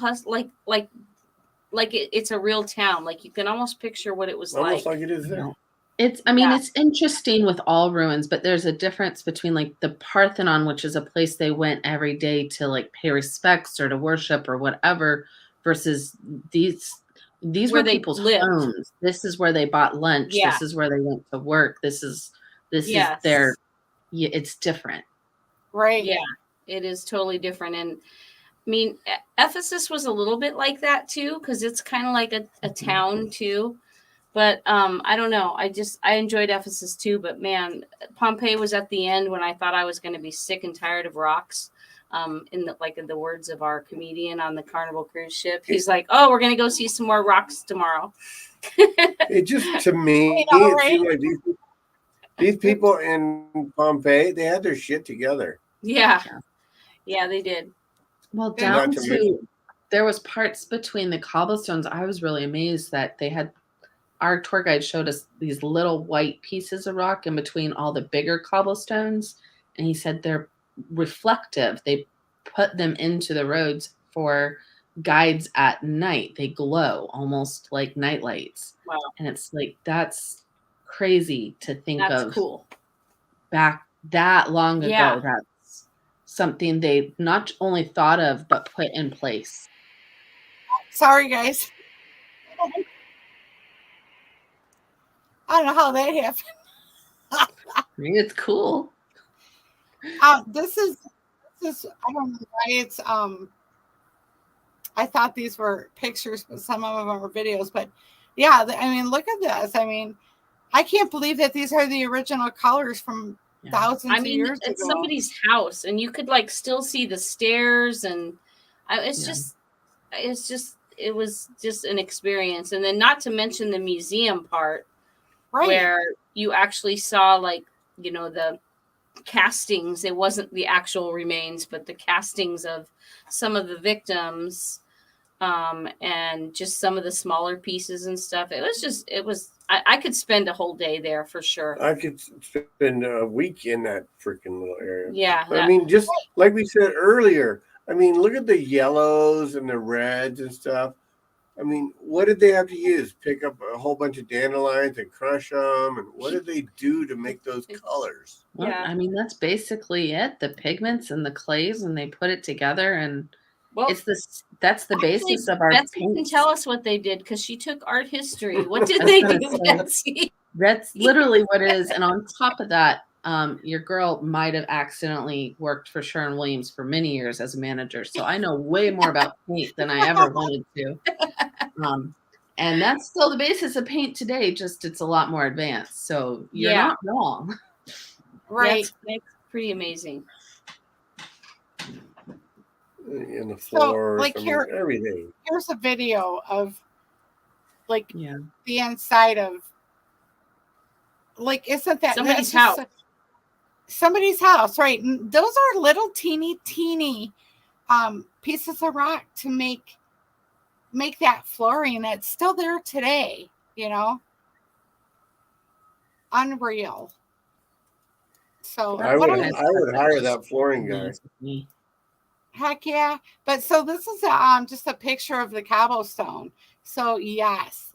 it's a real town. Like you can almost picture what it was Almost like. like it is there. No. I mean, Yeah. it's interesting with all ruins, but there's a difference between like the Parthenon, which is a place they went every day to like pay respects or to worship or whatever, versus these Where were they people's lived. homes. This is where they bought lunch. Yeah. This is where they went to work. This is Yes. their, it's different. Right. Yeah, it is totally different. And I mean, Ephesus was a little bit like that too, because it's kind of like a town too. But I don't know. I enjoyed Ephesus too. But man, Pompeii was at the end when I thought I was going to be sick and tired of rocks. In the words of our comedian on the Carnival cruise ship, he's like, "Oh, we're going to go see some more rocks tomorrow." It just, to me, I know, it right? seemed like these people in Pompeii, they had their shit together. Yeah, they did. Well, And down not to to mention- there was parts between the cobblestones. I was really amazed that they had our tour guide showed us these little white pieces of rock in between all the bigger cobblestones, and he said they're reflective. They put them into the roads for guides at night. They glow almost like night lights. Wow, And it's like that's crazy to think that's of cool. back that long ago. Yeah. That's something they not only thought of but put in place. Sorry, guys. I don't know how that happened. I mean, it's cool. This is I don't know why it's I thought these were pictures, but some of them are videos. But yeah, I mean, look at this. I mean, I can't believe that these are the original colors from Yeah. thousands I of mean, years it's ago. somebody's house, and you could like still see the stairs, and Yeah. it was just an experience. And then, not to mention the museum part, Right. where you actually saw the castings. It wasn't the actual remains, but the castings of some of the victims, and just some of the smaller pieces and stuff. I could spend a whole day there for sure. I could spend a week in that freaking little area. Yeah, But I mean, just like we said earlier, I mean, look at the yellows and the reds and stuff. I mean, what did they have to use? Pick up a whole bunch of dandelions and crush them? And what did they do to make those colors? Well, Yeah. I mean, that's basically it. The pigments and the clays, and they put it together, and well, that's the basis of our Betsy can paints. tell us what they did because she took art history. What did they do, Betsy? That's literally what it is. And on top of that, your girl might have accidentally worked for Sherwin-Williams for many years as a manager. So I know way more about paint than I ever wanted to. And that's still the basis of paint today, just it's a lot more advanced. So you're Yeah. not wrong. Right. That's pretty amazing. In the floors, like I mean, here- everything. Here's a video of like Yeah. the inside of isn't that Somebody's that's just house. somebody's house, right? And those are little teeny pieces of rock to make that flooring that's still there today, unreal. So I what would a- hire that flooring guy. Amazes me. heck yeah. But so this is just a picture of the cobblestone. So yes.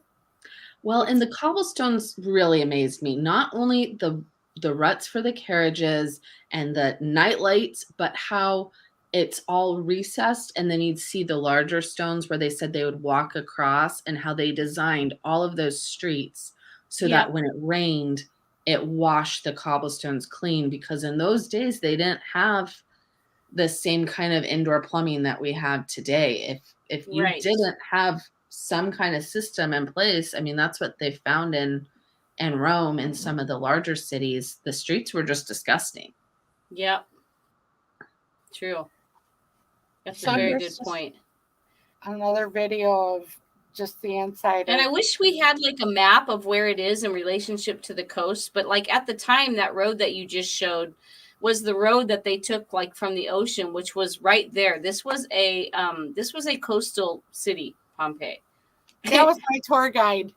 Well, and the cobblestones really amazed me. Not only the ruts for the carriages and the night lights, but how it's all recessed, and then you'd see the larger stones where they said they would walk across, and how they designed all of those streets so that when it rained, it washed the cobblestones clean, because in those days they didn't have the same kind of indoor plumbing that we have today. If you Right. didn't have some kind of system in place, I mean, that's what they found in Rome and some of the larger cities. The streets were just disgusting. Yep. True. That's So a very you're good just- point. another video of just the inside. And I of- wish we had like a map of where it is in relationship to the coast. But like at the time, that road that you just showed was the road that they took like from the ocean, which was right there. This was a coastal city, Pompeii. that was my tour guide.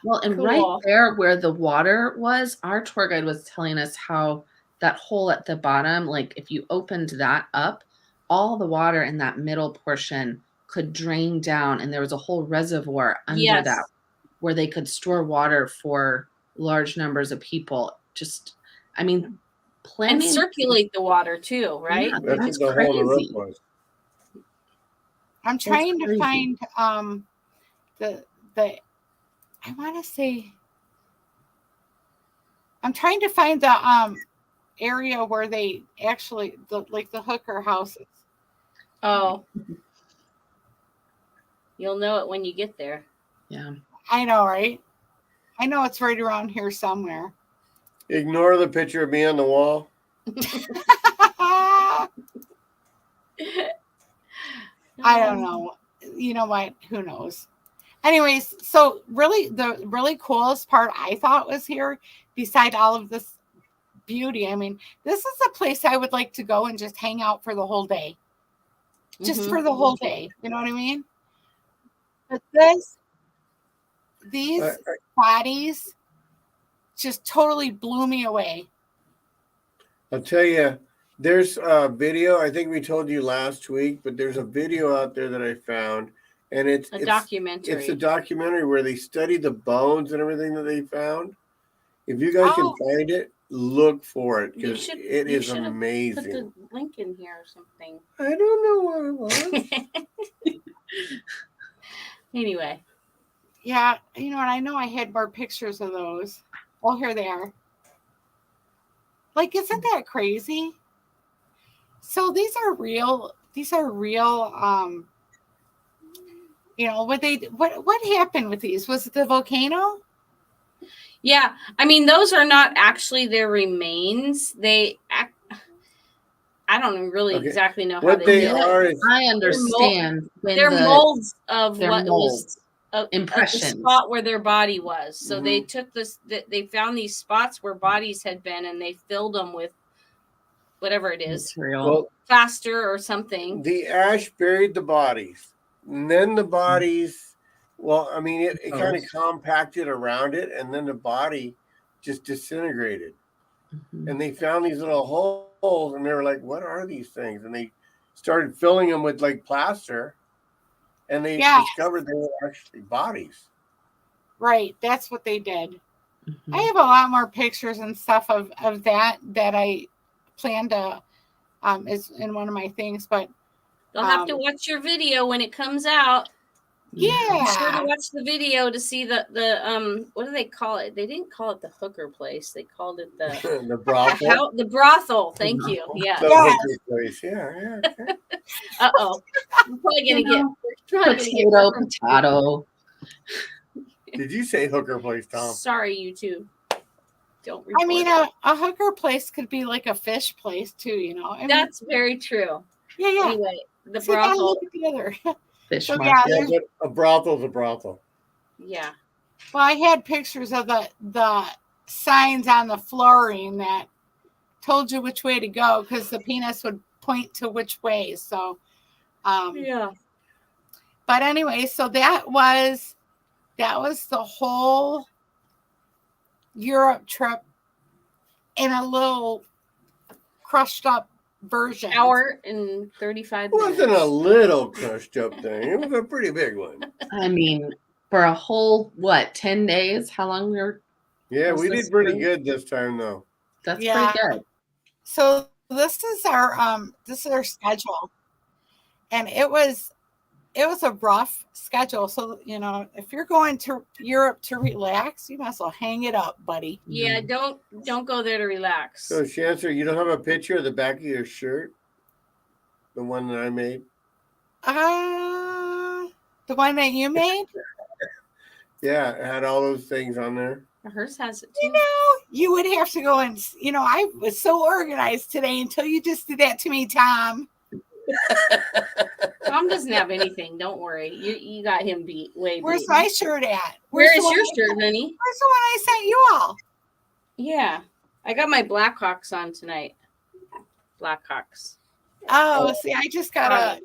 Well, and Cool. right there where the water was, our tour guide was telling us how that hole at the bottom, like if you opened that up, all the water in that middle portion could drain down, and there was a whole reservoir under Yes. that where they could store water for large numbers of people. Just, I mean, And planning. circulate the water too, right? Yeah. That's That's what the hole in the crazy. roof was. I'm trying to crazy. find the I want to say I'm trying to find the area where they actually the hooker houses. Oh. You'll know it when you get there. Yeah. I know, right? I know it's right around here somewhere. Ignore the picture of me on the wall. I don't know. You know what? Who knows? Anyways, so really the really coolest part I thought was here, beside all of this beauty. I mean, this is a place I would like to go and just hang out for the whole day. Just Mhm. for the whole day. You know what I mean? But these bodies just totally blew me away. I'll tell you, there's a video. I think we told you last week, but there's a video out there that I found, and it's A documentary. It's a documentary where they study the bones and everything that they found. If you guys can find it, look for it You because should- it you is should have amazing. Put the link in here or something. I don't know what it was. Anyway. Yeah, you know, and I know I had more pictures of those. Oh, here they are. Like, isn't that crazy? So these are real. You know, what happened with these? Was it the volcano? Yeah, I mean, those are not actually their remains. I don't really Okay. exactly know how What they they did it. are is I understand when They're the molds of they're what was molds. of the Impressions. spot where their body was. So they Mm-hmm. took this. They found these spots where bodies had been, and they filled them with whatever it is, material. well, plaster or something. the ash buried the bodies, and then the bodies. Well, I mean, it kind of compacted around it, and then the body just disintegrated. Mhm. And they found these little holes, and they were like, "What are these things?" And they started filling them with like plaster, and they discovered they were actually bodies. Right, that's what they did. Mhm. I have a lot more pictures and stuff of that I plan to is in one of my things, but They'll have to watch your video when it comes out. Be sure yeah. to watch the video to see the what do they call it? They didn't call it the hooker place. They called it the The brothel. the brothel. Thank you. Yeah. The hooker place. Yeah. Okay. Uh-oh. We're probably gonna get Potato. Did you say hooker place, Tom? Sorry, YouTube. Don't I mean, record a hooker place could be like a fish place too, you know. I mean, that's very true. yeah. Anyway, the See, gotta brothel. look at the other. Fish So, market. Yeah, but a brothel's a brothel. Yeah. Well, I had pictures of the signs on the flooring that told you which way to go because the penis would point to which way. So, Yeah. but anyway, so that was the whole Europe trip in a little crushed up version. Hour and 35 It wasn't minutes. a little crushed up thing. It was a pretty big one. I mean, for a whole 10 days? How long we were? Yeah, Was we this did pretty spring? good this time, though. That's Yeah. pretty good. So this is our schedule, and it was a rough schedule. So you know, if you're going to Europe to relax, you might as well hang it up, buddy. Yeah, don't go there to relax. So, Chancer, you don't have a picture of the back of your shirt? The one that I made? The one that you made. Yeah, it had all those things on there. Hers has it You too. know, you would have to go and, you know, I was so organized today until you just did that to me, Tom. Tom doesn't have anything. Don't worry. You got him beat. Way Where's beat. my shirt at? Where the is one your I shirt, sent- honey? Where's the one I sent you all? Yeah. I got my Blackhawks on tonight. Blackhawks. Oh, see, I just got a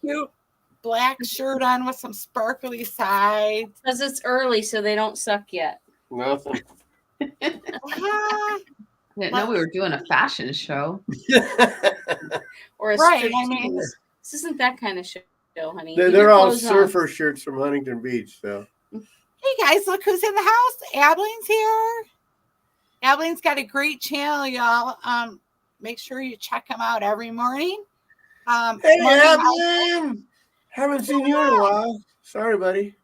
cute black shirt on with some sparkly sides. Because it's early, so they don't suck yet. Nothing. Ah, I didn't know we were doing a fashion show. Or a Right, strip I mean- tease. This isn't that kind of show, honey. they're Keep your all clothes on. surfer shirts from Huntington Beach. So Hey guys, look who's in the house. Abileen's here. Abileen's got a great channel, y'all. Make sure you check him out every morning. hey, Morning House- Evelyn, haven't seen you in a while. Sorry, buddy.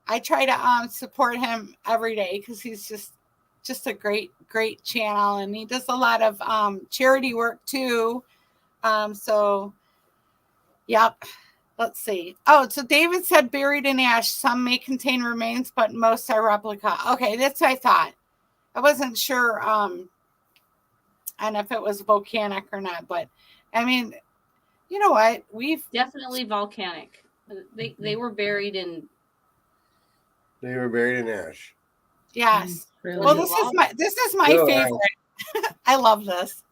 I try to support him every day because he's just a great channel, and he does a lot of charity work too. So yep. Let's see. Oh, so David said buried in ash. Some may contain remains, but most are replica. Okay, that's what I thought. I wasn't sure and if it was volcanic or not, but I mean, you know what? We've Definitely volcanic. They were buried in. They were buried in ash. yes. Really? Well, this is my Really? favorite. I love this.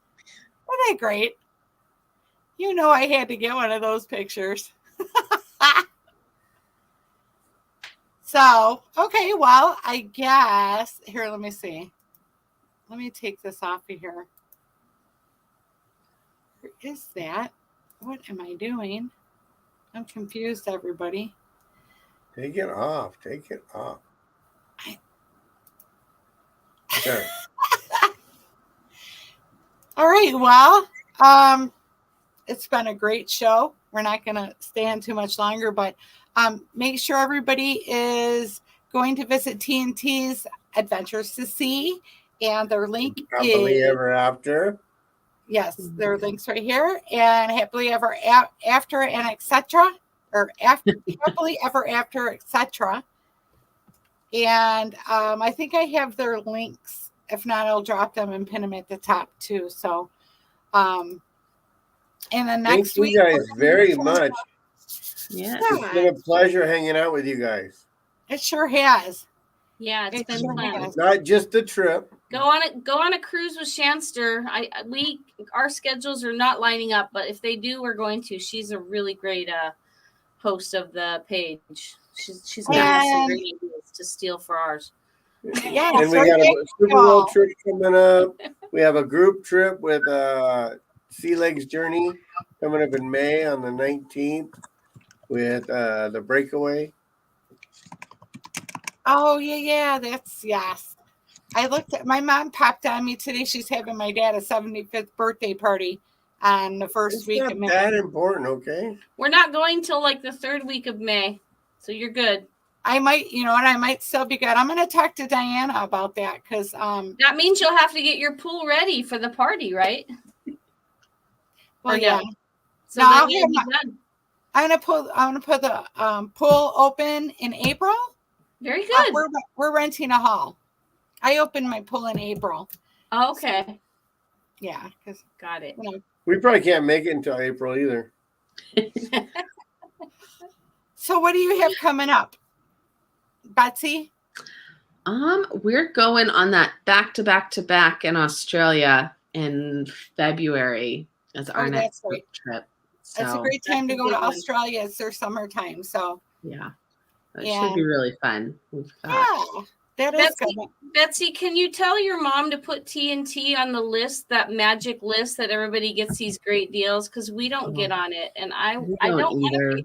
Wasn't that great? You know, I had to get one of those pictures. So, okay, well, I guess here, let me see. Let me take this off of here. Where is that? What am I doing? I'm confused, everybody. Take it off. Take it off. There. All right, well, it's been a great show. We're not going to stay on too much longer, but make sure everybody is going to visit TNT's Adventures to Sea, and their link Happily is ever after. yes, their links right here, and happily ever after and etc. or after happily ever after etc. And I think I have their links. If not, I'll drop them and pin them at the top too. So, and then next Thank week, you guys we're gonna very do- much. Yeah. It's been a pleasure hanging out with you guys. It sure has. Yeah, it's It been sure fun. has. Not just the trip. Go on a cruise with Shanster. Our schedules are not lining up, but if they do, we're going to. She's a really great host of the page. She's got some great ideas to steal for ours. Yeah, And we so got a thank Super y'all. Bowl trip coming up. We have a group trip with Sea Legs Journey coming up in May on the 19th with the Breakaway. Oh yeah, that's yes. I looked at my mom popped on me today. She's having my dad a 75th birthday party on the first It's week not of May. that important, okay? We're not going till like the third week of May, so you're good. I might, you know what, I might still be good. I'm gonna talk to Diana about that because That means you'll have to get your pool ready for the party, right? well Or yeah. no? So No, then I'll you'll have be my- done. I'm gonna put the pool open in April. Very good. We're renting a hall. I opened my pool in April. Okay, Yeah, because got it. We probably can't make it until April either. so what do you have coming up, Betsy? We're going on that back to back in Australia in February as our Oh, next that's right. trip. It's a So great time to That's a go to good one. Australia. It's their summertime, so yeah, it Yeah. should be really fun. We've got yeah, that is Betsy, good. Betsy, can you tell your mom to put TNT on the list, that magic list that everybody gets these great deals? Because we don't get on it, and I we don't want either. to.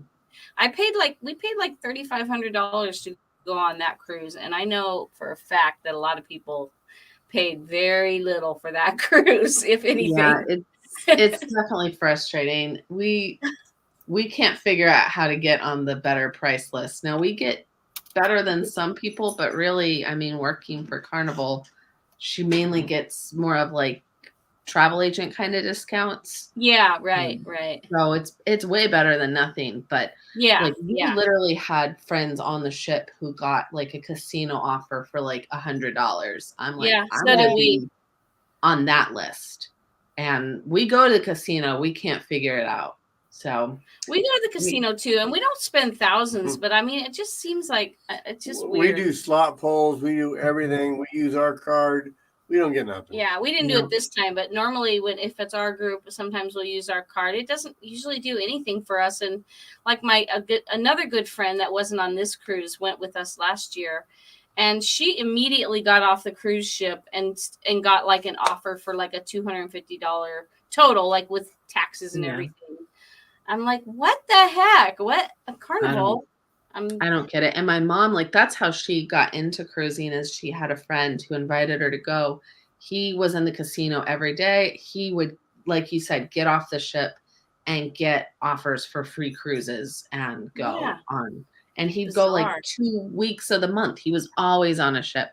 We paid like $3,500 to go on that cruise, and I know for a fact that a lot of people paid very little for that cruise, if anything. Yeah, it's definitely frustrating. We can't figure out how to get on the better price list. Now we get better than some people, but really, I mean, working for Carnival, she mainly gets more of like travel agent kind of discounts. Yeah, right. So it's way better than nothing. But Yeah, like we yeah. literally had friends on the ship who got like a casino offer for like $100. I'm like, Yeah, I'm so did gonna we. be on that list. And we go to the casino, we can't figure it out. So we go to the casino too, and we don't spend thousands, but I mean, it just seems like it's just We weird. do slot pulls. We do everything. We use our card. We don't get nothing. Yeah, we didn't do it this time, but normally if it's our group, sometimes we'll use our card. It doesn't usually do anything for us. And like another good friend that wasn't on this cruise went with us last year, and she immediately got off the cruise ship and got like an offer for like a $250 total, like with taxes and everything. I'm like, what the heck? What a Carnival? I don't get it. And my mom, like, that's how she got into cruising, is she had a friend who invited her to go. He was in the casino every day. He would, like you said, get off the ship and get offers for free cruises and go on. And he'd go like 2 weeks of the month. He was always on a ship.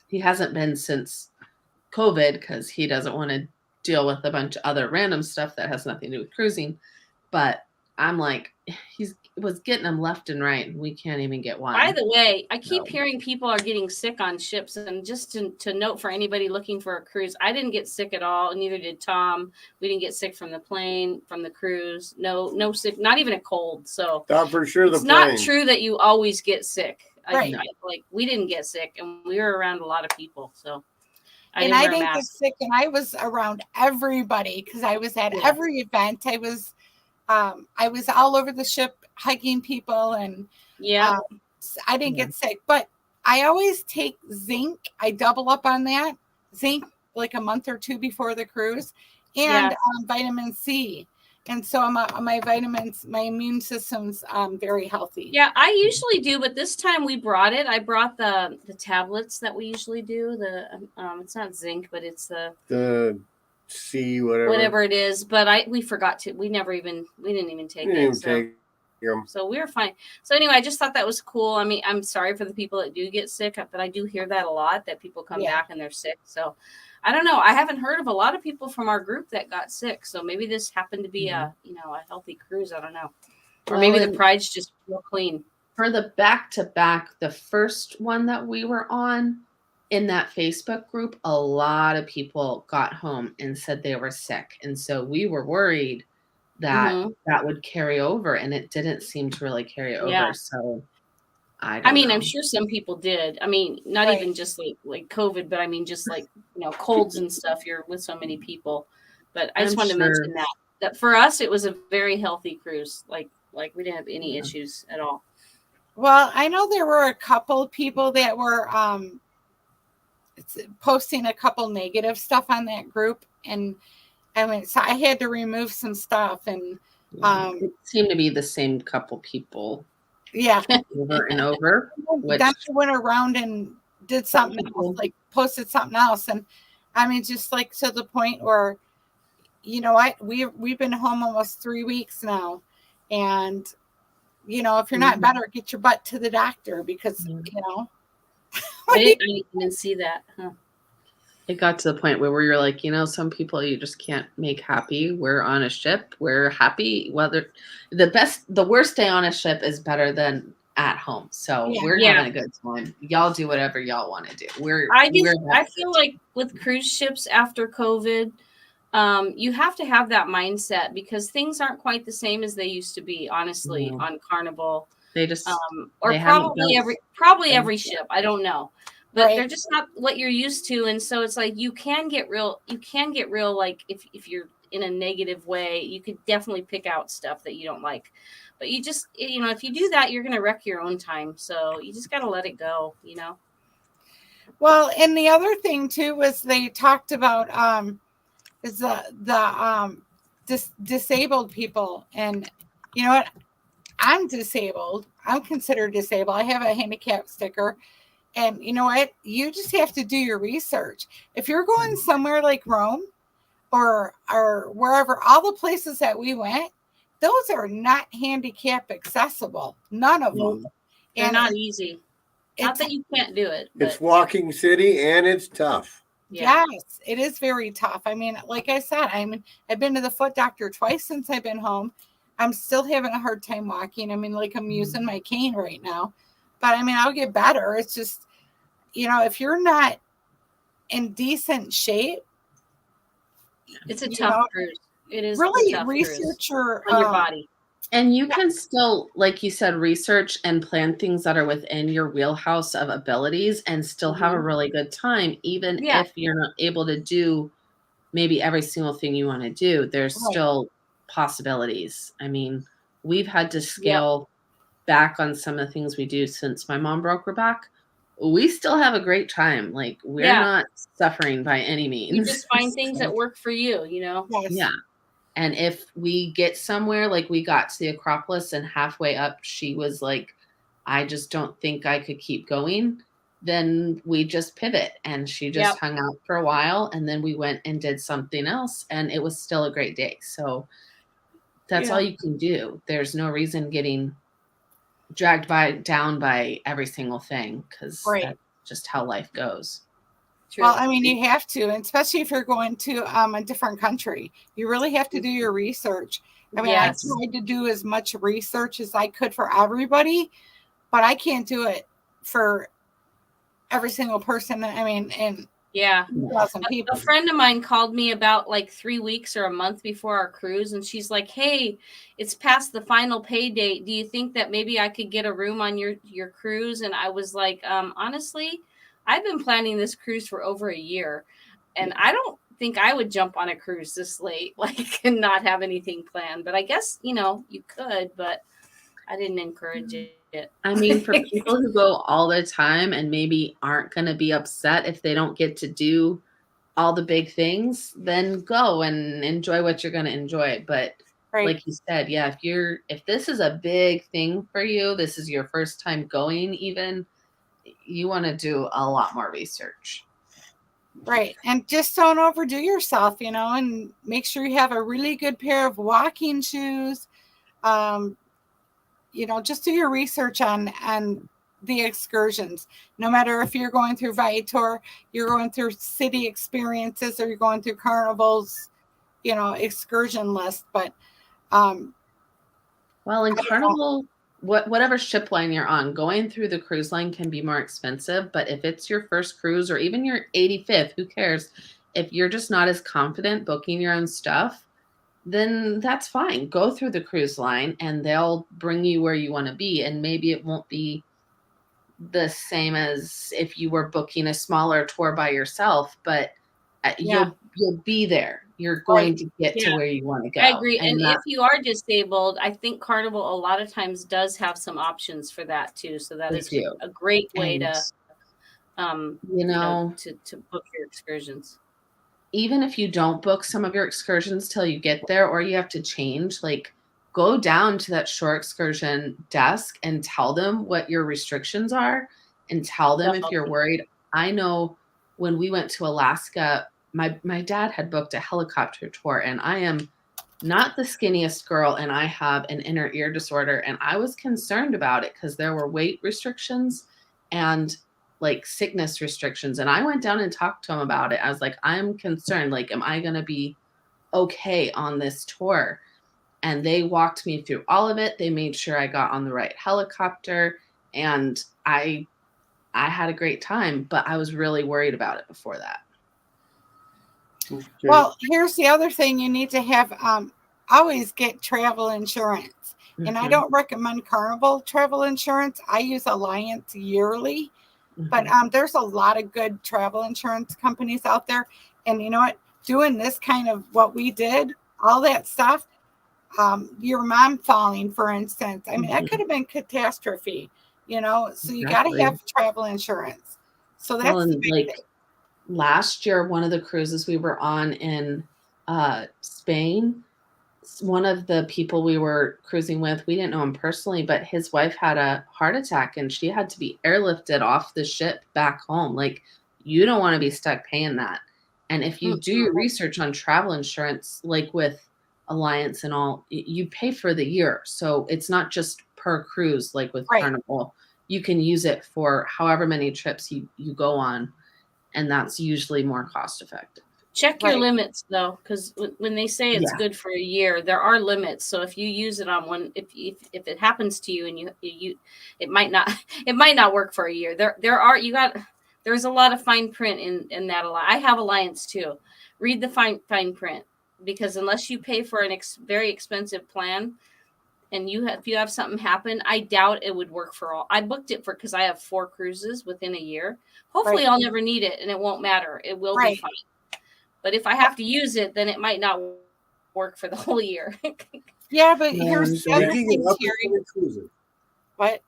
He hasn't been since COVID because he doesn't want to deal with a bunch of other random stuff that has nothing to do with cruising. But I'm like, he was getting them left and right, and we can't even get one. By the way, I keep hearing people are getting sick on ships, and just to note for anybody looking for a cruise, I didn't get sick at all, and neither did Tom. We didn't get sick from the plane, from the cruise. No sick, not even a cold. So thought for sure it's not true that you always get sick. Right. Like we didn't get sick, and we were around a lot of people, so. I didn't get sick, and I was around everybody because I was at every event. I was all over the ship hugging people, and I didn't get sick. But I always take zinc. I double up on that zinc like a month or two before the cruise, and vitamin C. And so my vitamins, my immune system's very healthy. Yeah, I usually do, but this time we brought it. I brought the tablets that we usually do. It's not zinc, but it's the C whatever it is. But we forgot to. We didn't even take it. So we were fine. So anyway, I just thought that was cool. I mean, I'm sorry for the people that do get sick, but I do hear that a lot, that people come back and they're sick. So I don't know. I haven't heard of a lot of people from our group that got sick. So maybe this happened to be a healthy cruise. I don't know. Or maybe the pride's just real clean. For the back-to-back, the first one that we were on in that Facebook group, a lot of people got home and said they were sick. And so we were worried that that would carry over, and it didn't seem to really carry over. Yeah. So I mean, I'm sure some people did. I mean, not even just like COVID, but I mean, just like, colds and stuff. You're with so many people. But I just wanted to mention that for us, it was a very healthy cruise. Like we didn't have any issues at all. Well, I know there were a couple people that were posting a couple negative stuff on that group, and I mean, so I had to remove some stuff, and it seemed to be the same couple people. Yeah. Over and over. Then she went around and did something else, like posted something else. And I mean, just like to the point where, we've been home almost 3 weeks now. And, if you're not better, get your butt to the doctor because, I didn't even see that. Huh. It got to the point where you're like, some people you just can't make happy. We're on a ship. We're happy. Whether the worst day on a ship is better than at home. So we're having a good time. Y'all do whatever y'all want to do. I feel like with cruise ships after COVID, you have to have that mindset because things aren't quite the same as they used to be, honestly, on Carnival. They just probably every ship. I don't know. But they're just not what you're used to, and so it's like you can get real. Like if you're in a negative way, you could definitely pick out stuff that you don't like. But you just if you do that, you're gonna wreck your own time. So you just gotta let it go. Well, and the other thing too was they talked about is the disabled people, and you know what? I'm disabled. I'm considered disabled. I have a handicap sticker. And you know what? You just have to do your research. If you're going somewhere like Rome or wherever, all the places that we went, those are not handicap accessible. None of them. They're not easy. Not that you can't do it. It's walking city and it's tough. Yeah. Yes, it is very tough. I mean, like I said, I've been to the foot doctor twice since I've been home. I'm still having a hard time walking. I mean, like I'm using my cane right now. But I mean, I'll get better. It's just, if you're not in decent shape, It's a You tough know, cruise. It is a really tough cruise research your on your body. And you can still, like you said, research and plan things that are within your wheelhouse of abilities and still have a really good time, even Yeah. if you're not able to do maybe every single thing you want to do. There's Right. still possibilities. I mean, we've had to scale back on some of the things we do since my mom broke her back. We still have a great time. Like, we're not suffering by any means. You just find things that work for you, you know? Yes. Yeah. And if we get somewhere, like we got to the Acropolis and halfway up, she was like, I just don't think I could keep going. Then we just pivot, and she just hung out for a while, and then we went and did something else, and it was still a great day. So that's all you can do. There's no reason getting dragged down by every single thing, because that's just how life goes. True. Well, I mean, you have to, and especially if you're going to a different country, you really have to do your research. I mean, I tried to do as much research as I could for everybody, but I can't do it for every single person. I mean, and a friend of mine called me about like 3 weeks or a month before our cruise, and she's like, hey, it's past the final pay date. Do you think that maybe I could get a room on your cruise? And I was like, honestly, I've been planning this cruise for over a year, and I don't think I would jump on a cruise this late, like, and not have anything planned. But I guess, you know, you could, but I didn't encourage it. I mean, for people who go all the time and maybe aren't going to be upset if they don't get to do all the big things, then go and enjoy what you're going to enjoy. But like you said, if this is a big thing for you, this is your first time going even, you want to do a lot more research. Right. And just don't overdo yourself, you know, and make sure you have a really good pair of walking shoes. You know, just do your research on the excursions. No matter if you're going through Viator, you're going through city experiences, or you're going through Carnival's, you know, excursion list. But well, in Carnival, whatever ship line you're on, going through the cruise line can be more expensive. But if it's your first cruise or even your 85th, who cares? If you're just not as confident booking your own stuff, then that's fine. Go through the cruise line and they'll bring you where you want to be. And maybe it won't be the same as if you were booking a smaller tour by yourself, but you'll be there. You're going to get to where you want to go. I agree. And if you are disabled, I think Carnival a lot of times does have some options for that too. So that is a great way to, you know, to book your excursions. Even if you don't book some of your excursions till you get there, or you have to change, like, go down to that shore excursion desk and tell them what your restrictions are, and tell them if you're worried. I know when we went to Alaska, my dad had booked a helicopter tour, and I am not the skinniest girl, and I have an inner ear disorder, and I was concerned about it because there were weight restrictions and like sickness restrictions. And I went down and talked to him about it. I was like, I'm concerned. Like, am I going to be okay on this tour? And they walked me through all of it. They made sure I got on the right helicopter, and I had a great time, but I was really worried about it before that. Okay. Well, here's the other thing you need to have. Always get travel insurance. And I don't recommend Carnival travel insurance. I use Alliance yearly. But there's a lot of good travel insurance companies out there. And you know what? Doing this kind of what we did, all that stuff, your mom falling, for instance, I mean, that could have been catastrophe, you know? So you got to have travel insurance. So that's the big thing. Last year, one of the cruises we were on in Spain, one of the people we were cruising with, we didn't know him personally, but his wife had a heart attack and she had to be airlifted off the ship back home. Like, you don't want to be stuck paying that. And if you do your research on travel insurance, like with Alliance and all, you pay for the year. So it's not just per cruise, like with Carnival. You can use it for however many trips you go on. And that's usually more cost effective. Check your limits though, because when they say it's good for a year, there are limits. So if you use it on one, if it happens to you and you it might not work for a year. There's there's a lot of fine print in that. I have Alliance too. Read the fine print, because unless you pay for an very expensive plan, and if you have something happen, I doubt it would work for all. I booked it because I have 4 cruises within a year. Hopefully I'll never need it and it won't matter. It will be fine. But if I have to use it, then it might not work for the whole year. Yeah, but here's the other thing, Terry. What?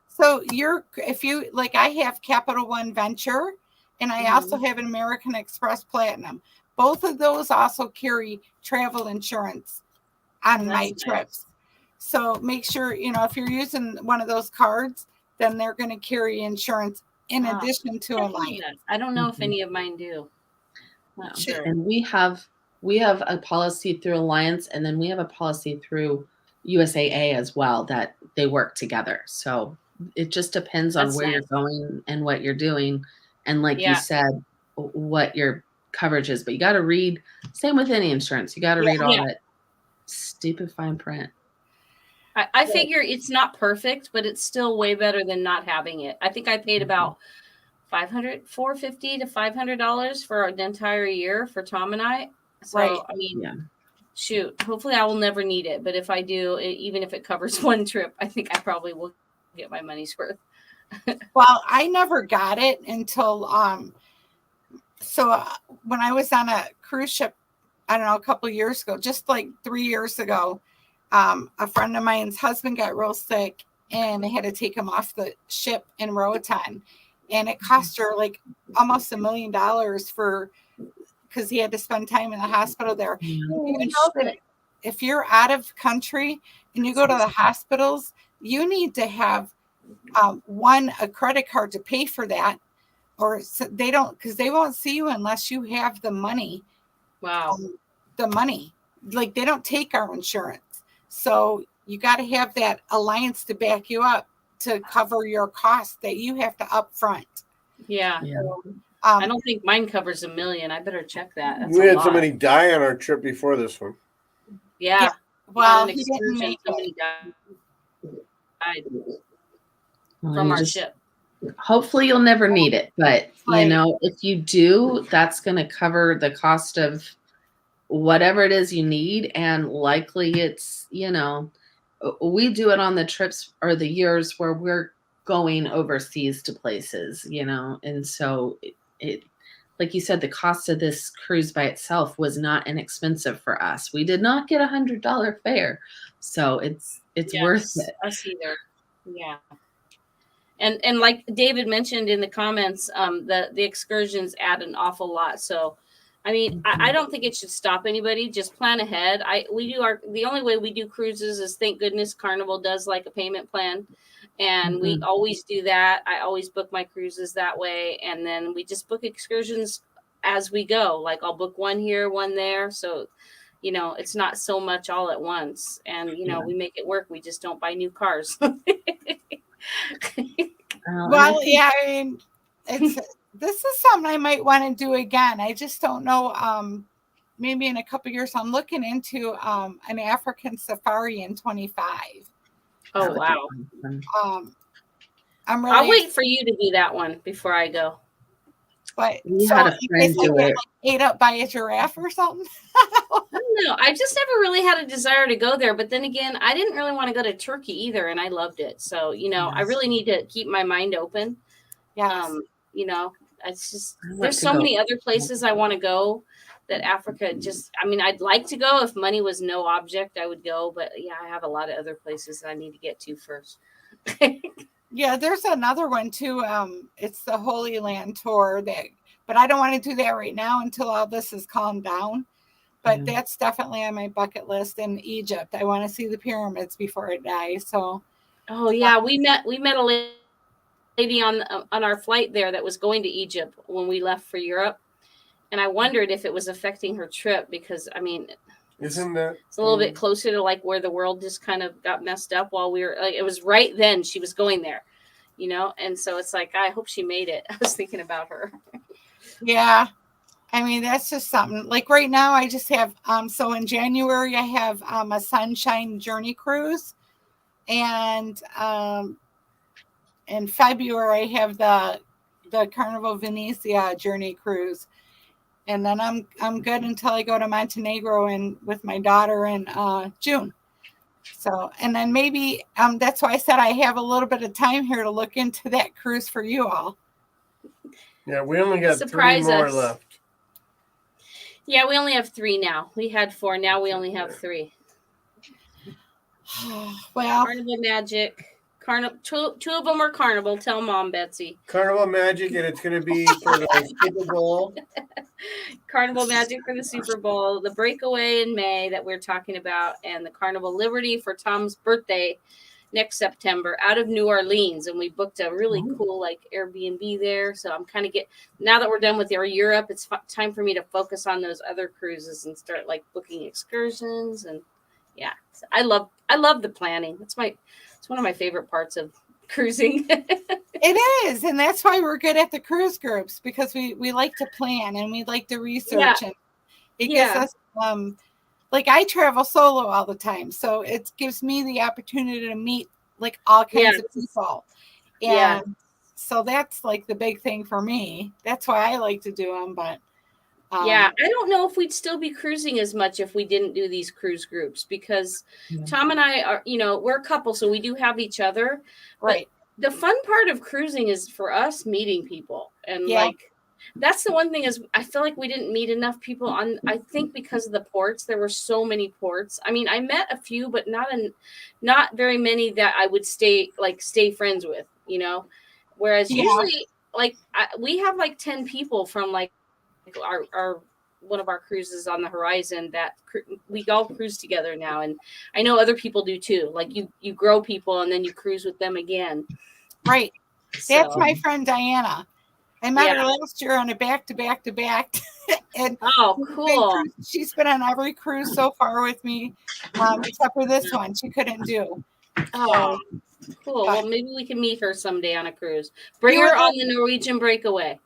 So if you like, I have Capital One Venture, and I also have an American Express Platinum. Both of those also carry travel insurance on my trips. So make sure, if you're using one of those cards, then they're going to carry insurance in addition to Alliance. I don't know if any of mine do. Not sure. And we have a policy through Alliance, and then we have a policy through USAA as well, that they work together. So it just depends on where you're going and what you're doing. And like you said, what your coverage is, but you got to read, same with any insurance. You got to read all that stupid fine print. I figure it's not perfect, but it's still way better than not having it. I think I paid about $450 to $500 for an entire year for Tom and I. So, I mean, shoot, hopefully I will never need it. But if I do, even if it covers one trip, I think I probably will get my money's worth. Well, I never got it until, when I was on a cruise ship, I don't know, a couple of years ago, just like 3 years ago, a friend of mine's husband got real sick and they had to take him off the ship in Roatan. And it cost her like almost $1 million because he had to spend time in the hospital there. You know that if you're out of country and you go to the hospitals, you need to have a credit card to pay for that, or they don't, because they won't see you unless you have the money. Wow. The money, like they don't take our insurance. So you got to have that Alliance to back you up to cover your costs that you have to upfront. Yeah. So, I don't think mine covers $1 million. I better check that. That's we had somebody die on our trip before this one. Yeah. Well, he didn't make somebody died from our ship. Hopefully you'll never need it, but if you do, that's going to cover the cost of whatever it is you need. And likely it's, we do it on the trips or the years where we're going overseas to places, and so it like you said, the cost of this cruise by itself was not inexpensive for us. We did not get $100 fare, so it's worth it. Us either. Yeah. And like David mentioned in the comments, the excursions add an awful lot. So, I mean, I don't think it should stop anybody. Just plan ahead. The only way we do cruises is, thank goodness, Carnival does like a payment plan. And we always do that. I always book my cruises that way. And then we just book excursions as we go. Like I'll book one here, one there. So, it's not so much all at once. And, we make it work. We just don't buy new cars. Well, yeah, I mean, this is something I might want to do again. I just don't know. Maybe in a couple of years, I'm looking into an African safari in 25. Oh, wow. I'll wait for you to do that one before I go. But we had a friend do it. Ate up by a giraffe or something? No, I just never really had a desire to go there. But then again, I didn't really want to go to Turkey either, and I loved it. So, I really need to keep my mind open. Yes. It's just, there's so many other places I want to go that Africa I'd like to go. If money was no object, I would go. But yeah, I have a lot of other places that I need to get to first. Yeah, there's another one too. It's the Holy Land tour but I don't want to do that right now until all this is calmed down. But that's definitely on my bucket list. In Egypt, I want to see the pyramids before I die. So, oh yeah, we met a lady on our flight there that was going to Egypt when we left for Europe, and I wondered if it was affecting her trip because isn't that it's a little bit closer to like where the world just kind of got messed up while we were like, it was right then she was going there, and so it's like, I hope she made it. I was thinking about her. Yeah. I mean, that's just something. Like right now I just have so in January I have a Sunshine Journey cruise, and in February I have the the Carnival Venezia Journey cruise. And then I'm good until I go to Montenegro and with my daughter in June. So, and then maybe that's why I said I have a little bit of time here to look into that cruise for you all. Yeah, we only got Surprise 3 more us. left. Yeah, we only have 3 now. We had 4. Now we only have 3. Well, Carnival Magic. Two of them are Carnival. Tell Mom, Betsy. Carnival Magic, and it's going to be for the Super Bowl. Carnival Magic for the Super Bowl, the Breakaway in May that we're talking about, and the Carnival Liberty for Tom's birthday next September out of New Orleans. And we booked a really cool like Airbnb there. So I'm kind of now that we're done with our Europe, it's time for me to focus on those other cruises and start like booking excursions. And yeah, so I love the planning. It's one of my favorite parts of cruising. it is, and that's why we're good at the cruise groups, because we like to plan and we like to research. Yeah. And it gives us like I travel solo all the time, so it gives me the opportunity to meet like all kinds of people. And so that's like the big thing for me. That's why I like to do them. But I don't know if we'd still be cruising as much if we didn't do these cruise groups, because Tom and I are, we're a couple, so we do have each other. Right. But the fun part of cruising is for us meeting people. And like, that's the one thing is I feel like we didn't meet enough people I think because of the ports. There were so many ports. I mean, I met a few, but not very many that I would stay friends with, whereas usually like we have like 10 people from like our one of our cruises on the horizon that we all cruise together now. And I know other people do too. Like you grow people and then you cruise with them again. Right. So. That's my friend Diana. I met her last year on a back. And cool. She's been on every cruise so far with me, except for this one. She couldn't do. Oh, cool. Well, maybe we can meet her someday on a cruise. Bring her on the Norwegian Breakaway.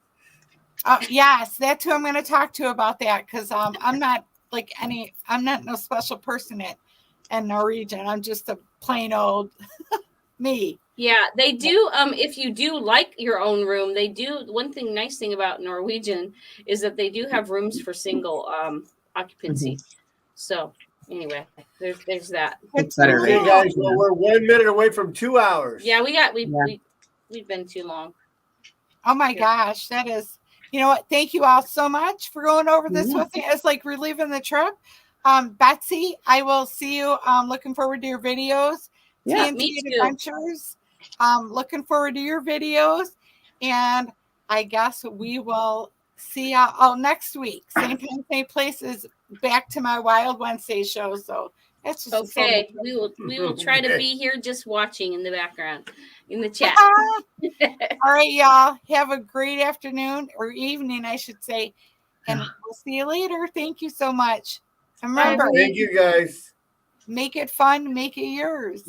Yes, that's who I'm going to talk to about that, because I'm not no special person at Norwegian. I'm just a plain old me. Yeah, they do. If you do like your own room, they do. Nice thing about Norwegian is that they do have rooms for single occupancy. Mm-hmm. So anyway, there's that. Okay, guys. Well, we're 1 minute away from 2 hours. Yeah, we've been too long. Oh my gosh, that is. You know what? Thank you all so much for going over this with me. It's like reliving the trip. Betsy, I will see you. Looking forward to your videos. Yeah, me too. Adventures. Looking forward to your videos. And I guess we will see y'all next week. Same time, same place is back to my Wild Wednesday show. So that's just okay. We will try to be here just watching in the background. In the chat. All right, y'all. Have a great afternoon or evening, I should say. And we'll see you later. Thank you so much. And remember, thank you guys. Make it fun, make it yours.